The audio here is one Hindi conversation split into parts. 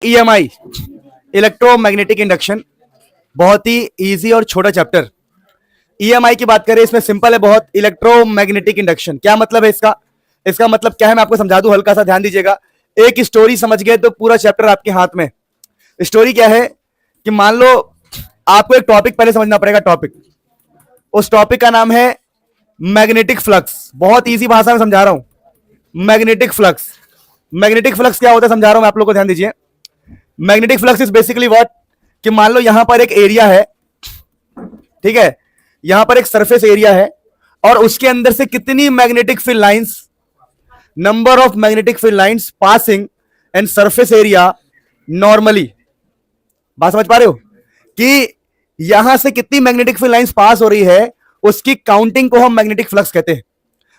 ईएमआई, इलेक्ट्रोमैग्नेटिक इंडक्शन, बहुत ही इजी और छोटा चैप्टर। ईएमआई की बात करें, इसमें सिंपल है बहुत। इलेक्ट्रोमैग्नेटिक इंडक्शन क्या मतलब है इसका? इसका मतलब क्या है मैं आपको समझा दूं, हल्का सा ध्यान दीजिएगा। एक स्टोरी समझ गए तो पूरा चैप्टर आपके हाथ में। स्टोरी क्या है कि मान लो आपको एक टॉपिक पहले समझना पड़ेगा। टॉपिक, उस टॉपिक का नाम है मैग्नेटिक फ्लक्स। बहुत इजी भाषा में समझा रहा हूं। मैग्नेटिक फ्लक्स, मैग्नेटिक फ्लक्स क्या होता है समझा रहा हूं मैं आप लोगों को, ध्यान दीजिए। Magnetic flux is basically what, कि मान लो यहां पर एक एरिया है, ठीक है, यहां पर एक सरफेस एरिया है और उसके अंदर से कितनी magnetic field lines, number of magnetic field lines passing and surface area normally. बात समझ पा रहे हो कि यहां से कितनी मैग्नेटिक फील्ड लाइंस पास हो रही है, उसकी काउंटिंग को हम मैग्नेटिक फ्लक्स कहते हैं।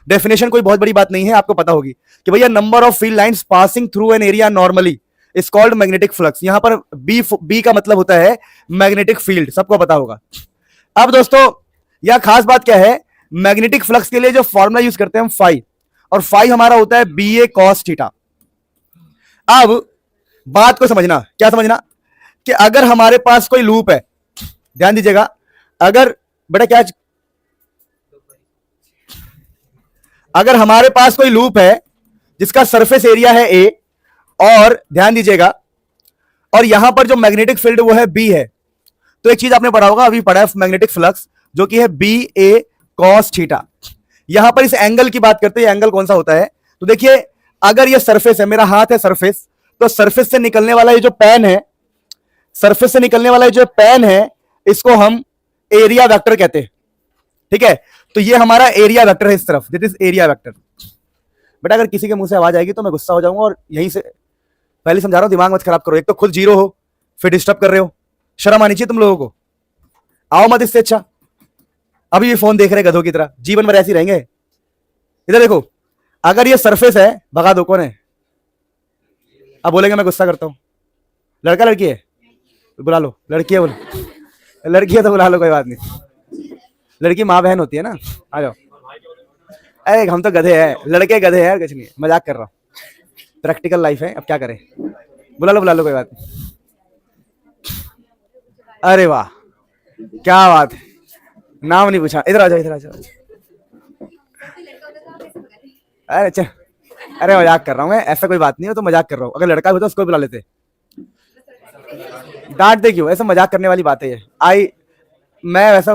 डेफिनेशन कोई बहुत बड़ी बात नहीं है, आपको पता होगी कि भैया number of field lines passing through an area normally is called magnetic flux. यहां पर बी का मतलब होता है मैग्नेटिक फील्ड, सबको पता होगा। अब दोस्तों यह खास बात क्या है, मैग्नेटिक फ्लक्स के लिए जो फॉर्मूला यूज करते हैं हम फाई, और फाई हमारा होता है बी ए कॉस थीटा। अब बात को समझना, क्या समझना, कि अगर हमारे पास कोई लूप है, ध्यान दीजिएगा, अगर बेटा क्या, अगर हमारे पास कोई लूप है जिसका सरफेस एरिया है ए, और ध्यान दीजिएगा, और यहां पर जो मैग्नेटिक फील्ड वो है बी है, तो एक चीज आपने पढ़ा होगा, अभी पढ़ा है मैग्नेटिक फ्लक्स, जो कि है बी ए कॉस थीटा। यहां पर इस एंगल की बात करते हैं, एंगल कौन सा होता है, तो देखिए अगर ये सरफेस है, मेरा हाथ है सरफेस, तो सरफेस से निकलने वाला ये जो पैन है, सरफेस से निकलने वाला ये जो पैन है, इसको हम एरिया वेक्टर कहते हैं, ठीक है। तो ये हमारा एरिया वेक्टर है इस तरफ, दिस इज एरिया वेक्टर। बेटा अगर किसी के मुंह से आवाज आएगी तो मैं गुस्सा हो जाऊंगा, और यहीं से पहले समझा रहा हूं, दिमाग मत खराब करो। एक तो खुद जीरो हो, फिर डिस्टर्ब कर रहे हो, शर्म आनी चाहिए तुम लोगों को। आओ मत इससे अच्छा, अभी ये फोन देख रहे गधों की तरह, जीवन भर ऐसे ही रहेंगे। इधर देखो, अगर ये सरफेस है, भगा दो, कौन है? अब बोलेंगे मैं गुस्सा करता हूं। लड़का लड़की है, बुला लो। लड़की है, बोलो। लड़की है तो बुला लो, कोई बात नहीं। लड़की माँ बहन होती है ना। आ जाओ। अरे हम तो गधे हैं, लड़के गधे हैं, कुछ नहीं, मजाक कर रहा हूँ। प्रैक्टिकल लाइफ है, अब क्या करें। बुला लो, कोई बात नहीं। अरे वाह, क्या बात है, नाम नहीं पूछा। इधर आ जाओ, इधर आ जाओ। अरे अच्छा, अरे मजाक कर रहा हूँ मैं, ऐसा कोई बात नहीं है, तो मजाक कर रहा हूँ। अगर लड़का होता उसको बुला लेते। डांट दे क्यों, ऐसा मजाक करने वाली बात है ये। मैं वैसा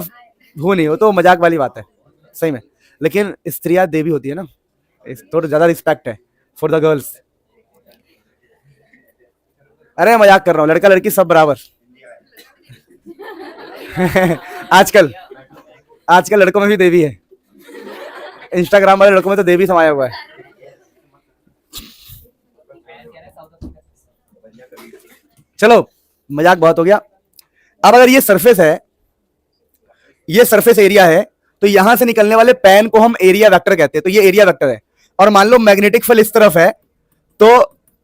हूं नहीं, हो तो मजाक वाली बात है सही में, लेकिन स्त्रियां देवी होती है ना, थोड़ा ज्यादा रिस्पेक्ट है फॉर द गर्ल्स। अरे मजाक कर रहा हूँ, लड़का लड़की सब बराबर। आजकल लड़कों में भी देवी है, इंस्टाग्राम वाले लड़कों में तो देवी समाया हुआ है। चलो मजाक बहुत हो गया। अब अगर ये सरफेस है, ये सरफेस एरिया है, तो यहां से निकलने वाले पैन को हम एरिया वेक्टर कहते हैं, तो ये एरिया वेक्टर है। और मान लो मैग्नेटिक फील्ड इस तरफ है, तो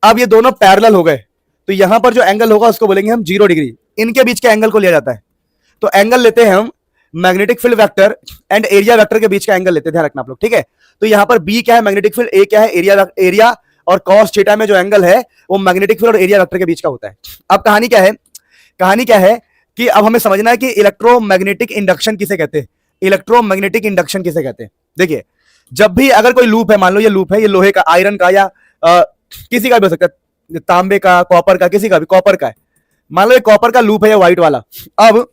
अब ये दोनों पैरेलल हो गए, तो यहां पर जो एंगल होगा उसको बोलेंगे हम 0 डिग्री। इनके बीच के एंगल को लिया जाता है, तो एंगल लेते हैं हम magnetic field vector and area vector के बीच का एंगल लेते हैं, ध्यान रखना आप लोग, ठीक है। तो यहां पर बी क्या है मैग्नेटिक फील्ड, ए क्या है एरिया, और कॉस थीटा में जो एंगल है वो मैग्नेटिक फील्ड और एरिया वेक्टर के बीच का होता है। अब कहानी क्या है, कहानी क्या है कि अब हमें समझना है कि इलेक्ट्रोमैग्नेटिक इंडक्शन किसे कहते हैं, इलेक्ट्रोमैग्नेटिक इंडक्शन किसे कहते हैं। देखिए जब भी अगर कोई लूप है, मान लो ये लूप है, ये लोहे का, आयरन का, या किसी का भी हो सकता है, तांबे का, कॉपर का, किसी का भी, कॉपर का है, मान लो ये कॉपर का लूप है, ये व्हाइट वाला। अब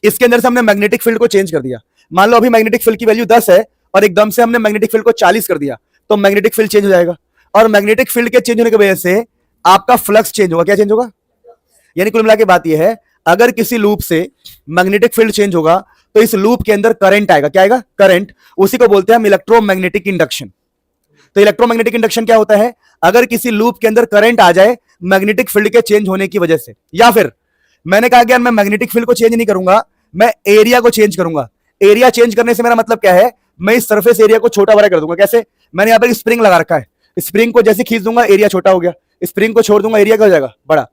इसके अंदर से हमने मैग्नेटिक फील्ड को चेंज कर दिया। मान लो अभी मैग्नेटिक फील्ड की वैल्यू 10 है, और एकदम से हमने मैग्नेटिक फील्ड को 40 कर दिया, तो मैग्नेटिक फील्ड चेंज हो जाएगा, और मैग्नेटिक फील्ड के चेंज होने की वजह से आपका फ्लक्स चेंज होगा। क्या चेंज होगा, यानी कुल मिला के बात यह है, अगर किसी लूप से मैग्नेटिक फील्ड चेंज होगा तो इस लूप के अंदर करंट आएगा। क्या आएगा, करंट। उसी को बोलते हैं हम इलेक्ट्रोमैग्नेटिक इंडक्शन। तो इलेक्ट्रोमैग्नेटिक इंडक्शन क्या होता है, अगर किसी लूप के अंदर करंट आ जाए मैग्नेटिक फील्ड के चेंज होने की वजह से, या फिर मैंने कहा कि मैं मैग्नेटिक फील्ड को चेंज नहीं करूंगा, मैं एरिया को चेंज करूंगा। एरिया चेंज करने से मेरा मतलब क्या है, मैं इस सरफेस एरिया को छोटा बड़ा कर दूंगा। कैसे, मैंने यहां पर स्प्रिंग लगा रखा है, स्प्रिंग को जैसे खींच दूंगा एरिया छोटा हो गया, स्प्रिंग को छोड़ दूंगा एरिया क्या हो जाएगा, बड़ा।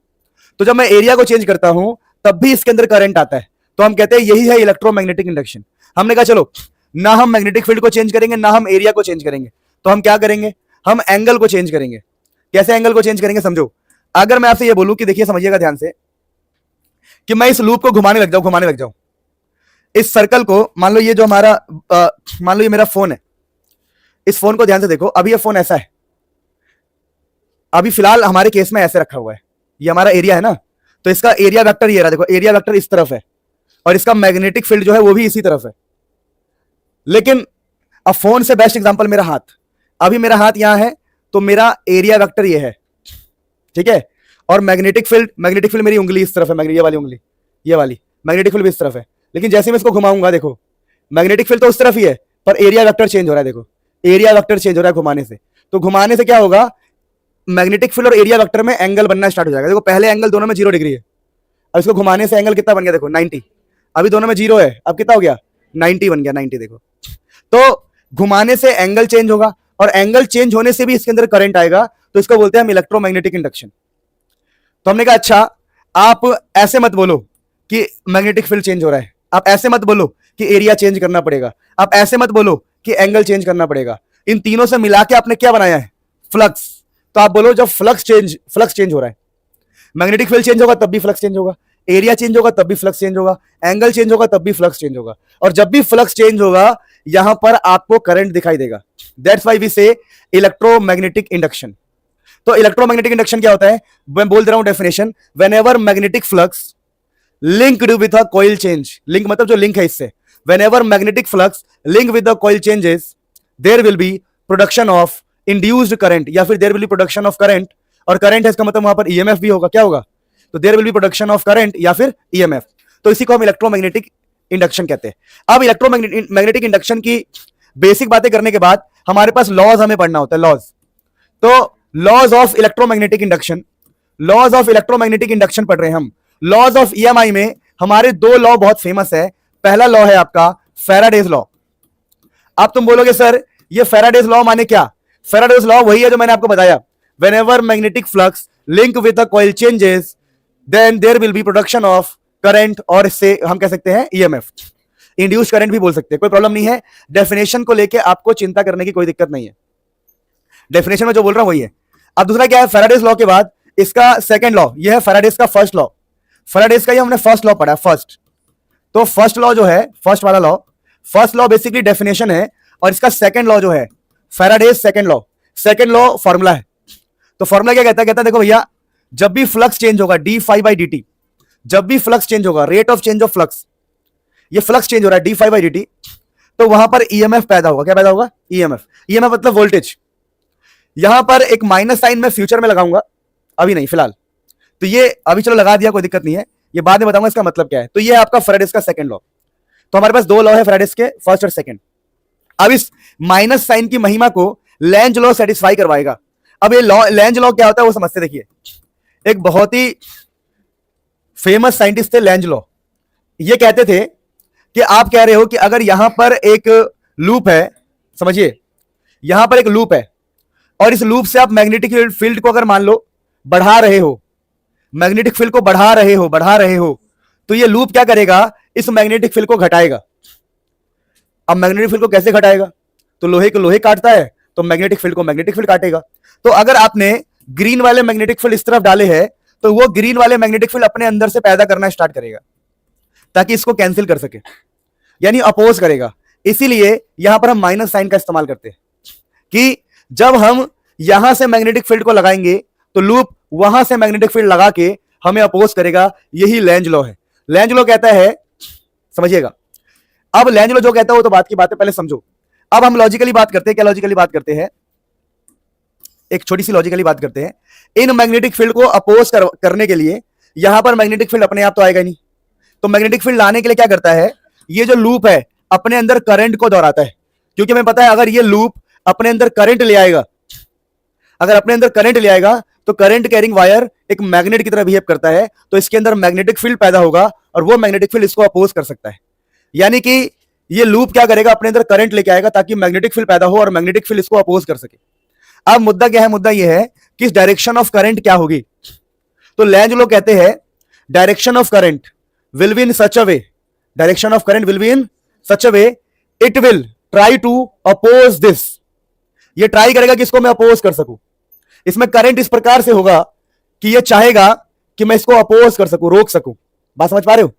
तो जब मैं एरिया को चेंज करता हूं तब भी इसके अंदर करंट आता है, तो हम कहते हैं यही है इलेक्ट्रोमैग्नेटिक इंडक्शन। हमने कहा चलो ना हम मैग्नेटिक फील्ड को चेंज करेंगे, ना हम एरिया को चेंज करेंगे, तो हम क्या करेंगे, हम एंगल को चेंज करेंगे। कैसे एंगल को चेंज करेंगे समझो। अगर मैं आपसे ये बोलूं कि देखिए समझिएगा ध्यान से, कि मैं इस लूप को घुमाने लग जाऊं इस सर्कल को, मान लो ये जो हमारा मान लो ये मेरा फोन है, इस फोन को ध्यान से देखो, अभी ये फोन ऐसा है, अभी फिलहाल हमारे केस में ऐसे रखा हुआ है, ये हमारा एरिया है ना, तो इसका एरिया वेक्टर ये रहा, देखो एरिया वेक्टर इस तरफ है और इसका मैग्नेटिक फील्ड जो है वो भी इसी तरफ है। लेकिन अब फोन से बेस्ट एग्जांपल मेरा हाथ, अभी मेरा हाथ यहां है तो मेरा एरिया वेक्टर ये है, ठीक है, और मैग्नेटिक फील्ड मेरी उंगली इस तरफ है, ये वाली उंगली, ये वाली मैग्नेटिक फील्ड भी इस तरफ है। लेकिन जैसे मैं इसको घुमाऊंगा, देखो मैग्नेटिक फील्ड तो उस तरफ ही है, पर एरिया वेक्टर चेंज हो रहा है, देखो एरिया वेक्टर चेंज हो रहा है घुमाने से। तो घुमाने से क्या होगा, मैग्नेटिक फील्ड और एरिया वेक्टर में एंगल बनना स्टार्ट हो जाएगा। देखो पहले एंगल दोनों में 0 डिग्री है, अब इसको घुमाने से एंगल कितना बन गया, देखो 90। अभी दोनों में 0 है, अब कितना हो गया, 90 बन गया, 90 देखो। तो घुमाने से एंगल चेंज होगा और एंगल चेंज होने से भी इसके अंदर करंट आएगा, तो इसको बोलते हैं हम इलेक्ट्रोमैग्नेटिक इंडक्शन। तो हमने कहा अच्छा, आप ऐसे मत बोलो कि मैग्नेटिक फील्ड चेंज हो रहा है, आप ऐसे मत बोलो कि एरिया चेंज करना पड़ेगा, आप ऐसे मत बोलो कि एंगल चेंज करना पड़ेगा। इन तीनों से मिला के आपने क्या बनाया है, फ्लक्स। तो आप बोलो जब फ्लक्स चेंज हो रहा है, मैग्नेटिक फील्ड चेंज होगा तब भी फ्लक्स चेंज होगा, एरिया चेंज होगा तब भी फ्लक्स चेंज होगा, एंगल चेंज होगा तब भी फ्लक्स चेंज होगा, और जब भी फ्लक्स चेंज होगा यहां पर आपको करंट दिखाई देगा। That's why we say electromagnetic induction. तो इलेक्ट्रोमैग्नेटिक इंडक्शन क्या होता है, मैं बोल दे रहा हूं definition, whenever magnetic flux linked with a coil change, link मतलब जो लिंक है इससे, whenever magnetic flux link with the coil changes there will be production of induced current, या फिर there will be production of current, और करंट है इसका मतलब वहां पर ईएमएफ भी होगा, क्या होगा, तो there will be production of current या फिर ईएमएफ। तो इसी को हम इलेक्ट्रोमैग्नेटिक इंडक्शन कहते हैं। अब इलेक्ट्रोमैग्नेटिक इंडक्शन की बेसिक बातें करने के बाद हमारे पास लॉज हमें पढ़ना होता है, लॉज। तो laws of electromagnetic induction, laws of electromagnetic induction पढ़ रहे हैं हम। लॉज ऑफ ईएमआई में हमारे 2 लॉ बहुत फेमस है। पहला लॉ है आपका फैराडेज लॉ। अब तुम बोलोगे सर ये फैराडेज लॉ माने क्या, फैराडेज लॉ वही है जो मैंने आपको बताया, whenever magnetic flux link with the coil changes then there will be production of current, और इससे हम कह सकते हैं ईएमएफ, इंड्यूस्ड करंट भी बोल सकते हैं, कोई प्रॉब्लम नहीं है। डेफिनेशन को लेके आपको चिंता करने की कोई दिक्कत नहीं है, डेफिनेशन में जो बोल रहा हूं वही है। अब दूसरा क्या है, फैराडेज लॉ के बाद इसका सेकंड लॉ, ये है फैराडेज का फर्स्ट लॉ। फैराडेज का ये हमने फर्स्ट लॉ पढ़ा, फर्स्ट। तो फर्स्ट लॉ जो है, फर्स्ट वाला law, first law basically definition है, और इसका सेकंड लॉ जो है फैराडेज सेकंड लॉ फॉर्मूला है। तो फॉर्मूला क्या कहता है, देखो भैया, जब भी फ्लक्स चेंज होगा D phi by D T, जब भी फ्लक्स चेंज होगा, rate of change of flux, ये फ्लक्स चेंज हो रहा है D phi by D T, तो वहां पर ईएमएफ पैदा होगा। क्या पैदा होगा, ईएमएफ। ईएमएफ मतलब वोल्टेज। यहां पर एक माइनस साइन में फ्यूचर में लगाऊंगा, अभी नहीं फिलहाल, तो ये अभी चलो लगा दिया, कोई दिक्कत नहीं है, ये बाद में बताऊंगा इसका मतलब क्या है। तो ये है आपका फैराडेज का सेकंड लॉ। तो हमारे पास 2 लॉ है फैराडेज के, फर्स्ट और सेकंड। अब इस माइनस साइन की महिमा को लेंज लॉ सेटिस्फाई करवाएगा। अब ये लॉ, लेंज लॉ क्या होता है वो समझते, देखिए एक बहुत ही फेमस साइंटिस्ट थे लेंज लॉ। ये कहते थे कि आप कह रहे हो कि अगर यहां पर एक लूप है, समझिए यहां पर एक लूप है, और इस लूप से आप मैग्नेटिक फील्ड को अगर मान लो बढ़ा रहे हो, मैग्नेटिक फील्ड को बढ़ा रहे हो, तो ये लूप क्या करेगा, इस मैग्नेटिक फील्ड को घटाएगा। अब मैग्नेटिक फील्ड को कैसे घटाएगा, तो लोहे को लोहे काटता है, तो मैग्नेटिक फील्ड को मैग्नेटिक फील्ड काटेगा। तो अगर आपने ग्रीन वाले मैग्नेटिक फील्ड इस तरफ डाले हैं, तो वो ग्रीन वाले मैग्नेटिक फील्ड अपने अंदर से पैदा करना स्टार्ट करेगा ताकि इसको कैंसिल कर सके, यानी अपोज करेगा। इसीलिए यहां पर हम माइनस साइन का इस्तेमाल करते हैं कि जब हम यहां से मैग्नेटिक फील्ड को लगाएंगे तो लूप वहां से मैग्नेटिक फील्ड लगा के हमें अपोज करेगा। यही लेंज लॉ है। लेंज लॉ कहता है, समझिएगा, अब लेंज लॉ जो कहता है वो तो बात की बात है, पहले समझो। अब हम लॉजिकली बात करते हैं, क्या लॉजिकली बात करते हैं, एक छोटी सी लॉजिकली बात करते हैं। इन मैग्नेटिक फील्ड को अपोज करने के लिए यहां पर मैग्नेटिक फील्ड अपने आप तो आएगा नहीं, तो मैग्नेटिक फील्ड लाने के लिए क्या करता है, ये जो लूप है अपने अंदर करंट को दोहराता है, क्योंकि हमें पता है अगर ये लूप अपने अंदर करंट ले आएगा, अगर अपने अंदर करंट ले आएगा तो करंट कैरिंग वायर एक मैग्नेट की तरह बिहेव करता है, तो इसके अंदर मैग्नेटिक फील्ड पैदा होगा और वो मैग्नेटिक फील्ड इसको अपोज कर सकता है। यानी कि ये लूप क्या करेगा, अपने अंदर करंट लेके आएगा ताकि मैग्नेटिक फील्ड पैदा हो और मैग्नेटिक फील्ड इसको अपोज कर सके। अब मुद्दा क्या है, मुद्दा ये है कि इस डायरेक्शन ऑफ करंट क्या होगी। तो लेंज लॉ कहते हैं direction of current will be in such a way, direction of current will be in such a way it will try to oppose this. ये ट्राई करेगा कि इसको मैं अपोज कर सकूं। इसमें करंट इस प्रकार से होगा कि ये चाहेगा कि मैं इसको अपोज कर सकूं, रोक सकूं। बात समझ पा रहे हो?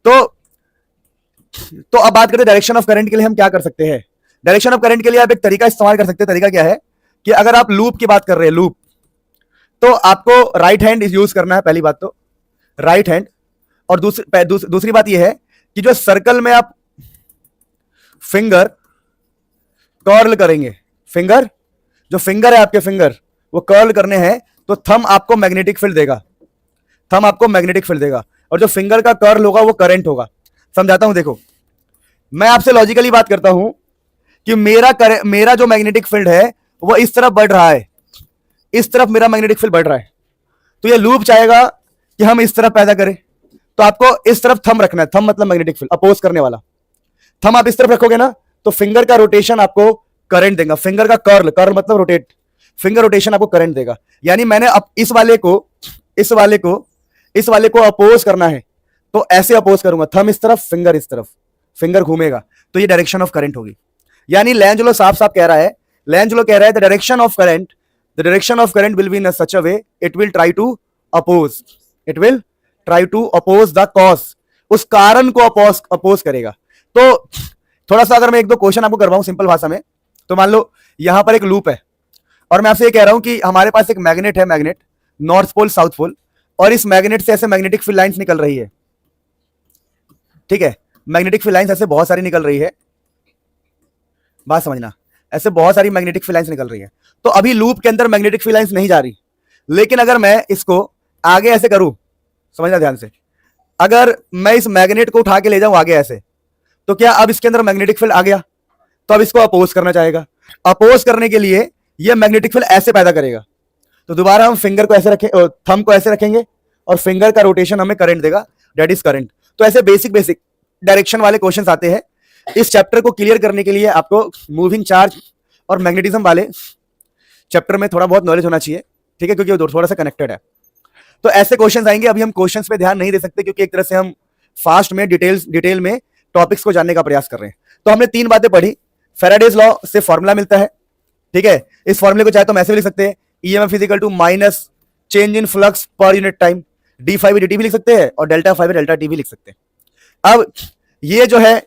तो अब बात करते हैं डायरेक्शन ऑफ करंट के लिए हम क्या कर सकते हैं। डायरेक्शन ऑफ करंट के लिए आप एक तरीका इस्तेमाल कर सकते हैं। तरीका क्या है कि अगर आप लूप की बात कर रहे हैं, लूप, तो आपको राइट हैंड यूज करना है, पहली बात तो राइट हैंड। और दूसरी बात यह है कि जो सर्कल में आप फिंगर कर्ल करेंगे, फिंगर, जो फिंगर है आपके फिंगर वो कर्ल करने हैं, तो थंब आपको मैग्नेटिक फील्ड देगा, थंब आपको मैग्नेटिक फील्ड देगा, और जो फिंगर का कर्ल होगा वो करंट होगा। समझाता हूं, देखो मैं आपसे लॉजिकली बात करता हूं कि मेरा जो मैग्नेटिक फील्ड है वो इस तरफ बढ़ रहा है, इस तरफ मेरा मैग्नेटिक फील्ड बढ़ रहा है, तो ये लूप चाहेगा कि हम इस तरफ पैदा करें, तो आपको इस तरफ थंब रखना है। थंब मतलब मैग्नेटिक फील्ड अपोज करने वाला। थंब आप इस तरफ रखोगे ना, तो फिंगर का रोटेशन आपको करंट देगा, फिंगर का कर्ल, कर्ल मतलब रोटेट, फिंगर रोटेशन आपको करंट देगा। यानी मैंने अब इस वाले को अपोज करना है, तो ऐसे अपोज करूंगा, थंब इस तरफ, फिंगर इस तरफ, फिंगर घूमेगा, तो ये डायरेक्शन ऑफ करंट होगी। यानी लेंजलो साफ साफ कह रहा है, लेंजलो कह रहा है the direction of current will be in such a way it will try to oppose, it will try to oppose the cause, उस कारण को अपोज करेगा। तो थोड़ा सा अगर मैं एक दो क्वेश्चन आपको करवाऊं सिंपल भाषा में, तो मान लो यहां पर एक लूप है और मैं आपसे ये कह रहा हूं कि हमारे पास एक मैग्नेट है, magnet north pole south pole, और इस मैग्नेट से ऐसे मैग्नेटिक फील्ड लाइंस निकल रही है, ठीक है, मैग्नेटिक फील्ड लाइंस ऐसे बहुत सारी निकल रही है, बात समझना, ऐसे बहुत सारी मैग्नेटिक फील्ड लाइंस निकल रही है। तो अभी लूप के अंदर मैग्नेटिक फील्ड लाइंस नहीं जा रही, लेकिन अगर मैं इसको आगे ऐसे करूं, समझना ध्यान से, अगर मैं इस मैग्नेट को उठा के ले जाऊं आगे ऐसे, तो क्या अब इसके अंदर मैग्नेटिक फील्ड आ गया? तो अब इसको अपोज करना चाहेगा, अपोज करने के लिए ये मैग्नेटिक फील्ड ऐसे पैदा करेगा, तो दोबारा हम फिंगर को ऐसे रखें, थंब को ऐसे रखेंगे, और फिंगर का रोटेशन हमें करंट देगा, दैट इज करंट। तो ऐसे बेसिक डायरेक्शन वाले क्वेश्चन आते हैं। इस चैप्टर को क्लियर करने के लिए आपको मूविंग चार्ज और मैग्नेटिज्म वाले चैप्टर में थोड़ा बहुत नॉलेज होना चाहिए, ठीक है, क्योंकि वो थोड़ा सा कनेक्टेड है। तो ऐसे क्वेश्चंस आएंगे। अभी हम क्वेश्चंस पे ध्यान नहीं दे सकते, क्योंकि एक तरह से हम फास्ट में डिटेल में टॉपिक्स को जानने का प्रयास कर रहे हैं। तो हमने 3 बातें पढ़ी। फैराडेज लॉ से फॉर्मूला मिलता है, ठीक है, इस फॉर्मूले को चाहे तो हम ऐसे भी लिख सकते हैं, EMF equal to minus change in flux per unit time, D phi D T भी लिख सकते हैं, और डेल्टा फाइव डेल्टा टी भी लिख सकते हैं। अब ये जो है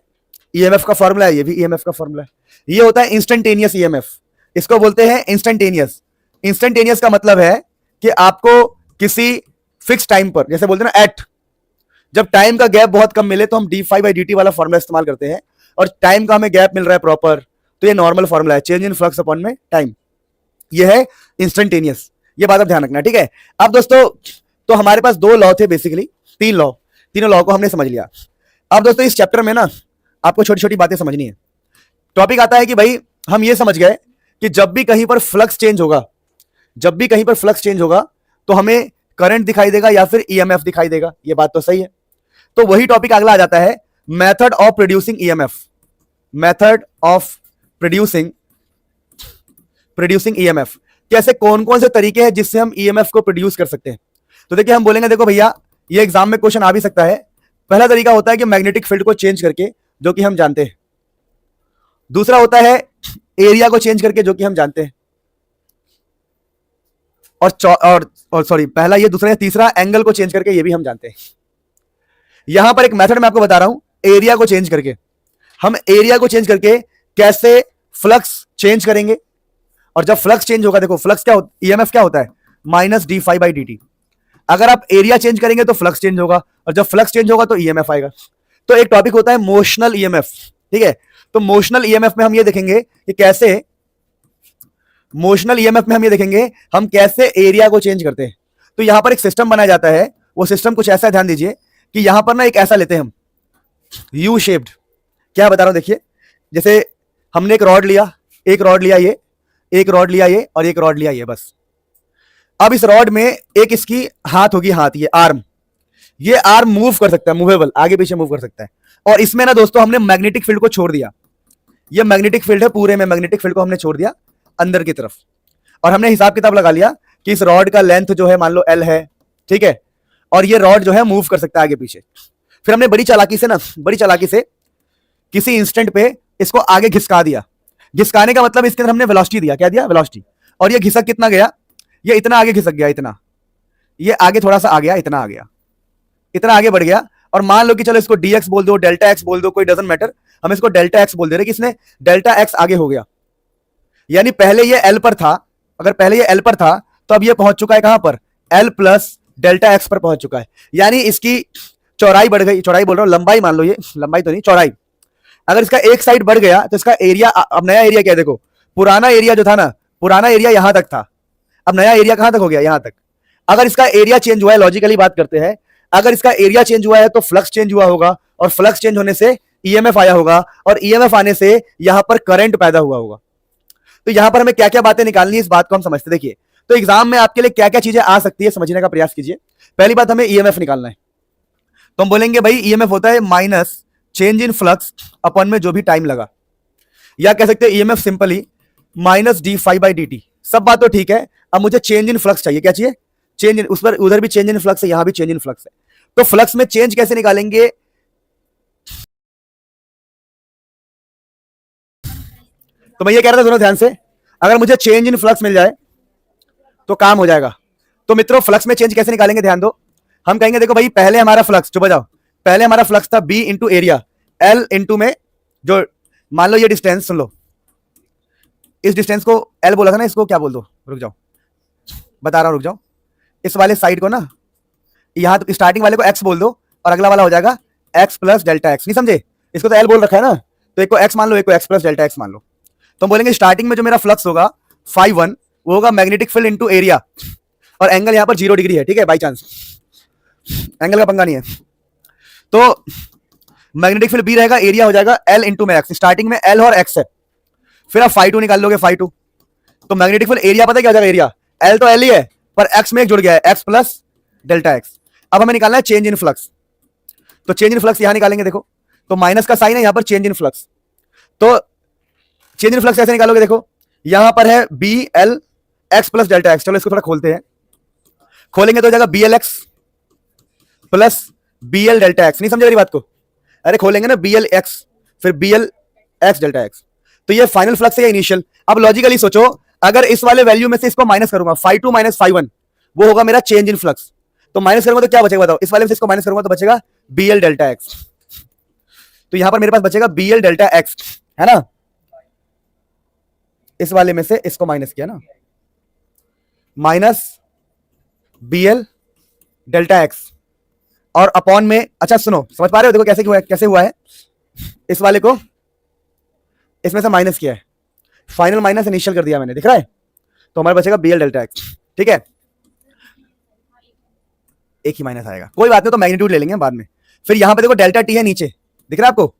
ईएमएफ का फॉर्मूला है, ये भी ईएमएफ का फॉर्मूला है। ये होता है इंस्टेंटेनियस ईएमएफ, इसको बोलते हैं इंस्टेंटेनियस। इंस्टेंटेनियस का मतलब है कि आपको किसी फिक्स टाइम पर, जैसे बोलते हैं ना एट, जब टाइम का गैप बहुत कम मिले तो हम D five by D T वाला फॉर्मूला इस्तेमाल करते हैं, और टाइम का हमें गैप मिल रहा है प्रॉपर, तो ये नॉर्मल फॉर्मूला है, चेंज इन फ्लक्स अपॉन में टाइम, ये है इंस्टेंटेनियस। ये बात आप ध्यान रखना, ठीक है। अब दोस्तों, तो हमारे पास 2 लॉ थे, बेसिकली 3 लॉ, तीनों लॉ को हमने समझ लिया। अब दोस्तों इस चैप्टर में ना आपको छोटी छोटी बातें समझनी है। टॉपिक आता है कि भाई हम ये समझ गए कि जब भी कहीं पर फ्लक्स चेंज होगा, जब भी कहीं पर फ्लक्स चेंज होगा, तो हमें करंट दिखाई देगा या फिर ईएमएफ दिखाई देगा। ये बात तो सही है। तो वही टॉपिक अगला आ जाता है, method of producing EMF, method of producing EMF. कैसे, कौन कौन से तरीके हैं जिससे हम ईएमएफ को प्रोड्यूस कर सकते हैं। तो देखिए हम बोलेंगे, देखो भैया ये एग्जाम में क्वेश्चन आ भी सकता है। पहला तरीका होता है कि मैग्नेटिक फील्ड को चेंज करके, जो कि हम जानते हैं। दूसरा होता है एरिया को चेंज करके, जो कि हम जानते हैं। और सॉरी, पहला ये, दूसरा, तीसरा एंगल को चेंज करके, ये भी हम जानते हैं। यहां पर एक मेथड मैं आपको बता रहा हूं, एरिया को चेंज करके। हम एरिया को चेंज करके कैसे फ्लक्स चेंज करेंगे, और जब फ्लक्स चेंज होगा, देखो फ्लक्स क्या होता है, ईएमएफ क्या होता है, minus D five by D T. अगर आप एरिया चेंज करेंगे तो फ्लक्स चेंज होगा, और जब फ्लक्स चेंज होगा तो ईएमएफ आएगा। तो एक टॉपिक होता है मोशनल ईएमएफ, ठीक है। तो मोशनल ईएमएफ में हम ये देखेंगे कि कैसे, मोशनल ईएमएफ में हम ये देखेंगे हम कैसे एरिया को चेंज करते हैं। तो यहां पर एक सिस्टम बनाया जाता है, वो सिस्टम कुछ ऐसा, ध्यान दीजिए कि यहां पर ना एक ऐसा लेते हैं हम, यू शेप्ड। क्या बता रहा हूं, देखिए, जैसे हमने एक रॉड लिया, एक रॉड लिया ये, एक रॉड लिया ये, और एक रॉड लिया ये, बस। अब इस रॉड में एक इसकी हाथ होगी, हाथ, ये आर्म, ये आर्म मूव कर सकता है, मूवेबल, आगे पीछे मूव कर सकता है। और इसमें ना दोस्तों हमने मैग्नेटिक फील्ड को छोड़ दिया, ये मैग्नेटिक फील्ड है, पूरे में मैग्नेटिक फील्ड को हमने छोड़ दिया अंदर की तरफ, और हमने हिसाब किताब लगा लिया कि इस रॉड का लेंथ जो है मान लो L है, ठीक है, और ये रॉड जो है मूव कर सकता है आगे पीछे। फिर हमने बड़ी चालाकी से किसी इंस्टेंट पे इसको आगे घिसका दिया। घिसकाने का मतलब इसके अंदर हमने वेलोसिटी दिया, क्या दिया, वेलोसिटी, और ये घिसक कितना गया, ये इतना आगे घिसक गया, इतना, ये आगे थोड़ा सा आ गया, इतना आ गया, इतना आगे बढ़ गया, और मान लो कि चलो इसको dx बोल दो, डेल्टा x बोल दो, कोई डजंट मैटर, हम इसको डेल्टा x बोल दे रहे, किसने, डेल्टा x आगे हो गया। यानी पहले ये l पर था, अगर पहले ये l पर था तो अब ये पहुंच चुका है कहां पर, l प्लस डेल्टा x पर पहुंच चुका है। यानी इसकी चौड़ाई बढ़ गई, चौड़ाई बोल रहा हूं, लंबाई मान लो, ये लंबाई तो नहीं, चौड़ाई। अगर इसका एक साइड बढ़ गया तो इसका एरिया, अब नया एरिया क्या है, देखो पुराना एरिया जो था ना, पुराना एरिया यहां तक था, अब नया एरिया कहां तक हो गया, यहां तक। अगर इसका एरिया चेंज हुआ है, लॉजिकली बात करते हैं, अगर इसका एरिया चेंज हुआ है तो फ्लक्स चेंज हुआ होगा, और फ्लक्स चेंज होने से ईएमएफ आया होगा, और ईएमएफ आने से यहां पर करंट पैदा हुआ होगा। तो यहां पर हमें क्या क्या बातें निकालनी है, इस बात को हम समझते। देखिए, तो एग्जाम में आपके लिए क्या क्या चीजें आ सकती है, समझने का प्रयास कीजिए। पहली बात, हमें ईएमएफ निकालना है, तो हम बोलेंगे भाई ईएमएफ होता है माइनस चेंज इन फ्लक्स अपन में जो भी टाइम लगा, या कह सकते हैं EMF simply minus D phi by D T. सब बात तो ठीक है, अब मुझे चेंज इन फ्लक्स चाहिए, क्या चाहिए, चेंज इन, उस पर उधर भी चेंज इन फ्लक्स है, यहां भी चेंज इन फ्लक्स है, तो फ्लक्स में चेंज कैसे निकालेंगे। तो मैं ये कह रहा था, सुनो ध्यान से, अगर मुझे चेंज इन फ्लक्स मिल जाए तो काम हो जाएगा। तो मित्रों, फ्लक्स में चेंज कैसे निकालेंगे, ध्यान दो। हम कहेंगे देखो भाई, पहले हमारा फ्लक्स, चुप जाओ, पहले हमारा फ्लक्स था B into area, L into में जो, मान लो ये डिस्टेंस, सुन लो, इस डिस्टेंस को एल बोला था ना, इसको क्या बोल दो, रुक जाओ बता रहा हूं, रुक जाओ, इस वाले साइड को ना, यहां तो स्टार्टिंग वाले को एक्स बोल दो, और अगला वाला हो जाएगा एक्स प्लस डेल्टा एक्स, नहीं समझे, इसको तो एल बोल रखा है ना, तो एक को एक्स मान लो, एक को एक्स प्लस डेल्टा एक्स मान लो। तो हम बोलेंगे स्टार्टिंग में जो मेरा फ्लक्स होगा फाई वन, वो होगा मैग्नेटिक फील्ड इंटू एरिया, और एंगल यहां पर 0 डिग्री है, ठीक है, बाई चांस एंगल का पंगा नहीं है। तो मैग्नेटिक फील्ड बी रहेगा, एरिया हो जाएगा एल इंटू में एक्स, स्टार्टिंग में एल और एक्स है, फिर आप फाई टू निकाल लोगे, फाई टू, तो मैग्नेटिक फील्ड एरिया पता क्या हो जाएगा, एरिया एल तो एल ही है, पर एक्स में एक जुड़ गया है, एक्स प्लस डेल्टा एक्स। अब हमें निकालना है चेंज इन फ्लक्स, तो चेंज इन फ्लक्स यहां निकालेंगे, देखो तो माइनस का साइन है यहां पर, चेंज इन फ्लक्स, तो चेंज इन फ्लक्स ऐसे निकालोगे, देखो यहां पर है B L X plus delta X, चलो इसको थोड़ा खोलते हैं, खोलेंगे तो हो जाएगा B L X plus B L delta X, नहीं समझे मेरी बात को, अरे खोलेंगे ना बी एल एक्स फिर B L X delta X, तो ये फाइनल फ्लक्स है या इनिशियल। अब लॉजिकली सोचो, अगर इस वाले वैल्यू में से इसको माइनस करूंगा, phi two minus phi one, वो होगा मेरा चेंज इन फ्लक्स, तो माइनस करूंगा तो क्या बचेगा बताओ, इस वाले में से इसको माइनस करूंगा तो बचेगा बी एल डेल्टा एक्स, तो यहां पर मेरे पास बचेगा बी एल डेल्टा एक्स, है ना, इस वाले में से इसको माइनस किया ना, minus B L delta X, और अपॉन में, अच्छा सुनो, समझ पा रहे हो, देखो कैसे हुआ है, इस वाले को इसमें से माइनस किया है, फाइनल माइनस इनिशियल कर दिया मैंने, दिख रहा है, तो हमारे बचेगा बी एल डेल्टा एक्स, ठीक है, एक ही माइनस आएगा, कोई बात नहीं, तो मैग्नीट्यूड ले लेंगे बाद में। फिर यहां पे देखो डेल्टा टी है नीचे, दिख रहा है आपको,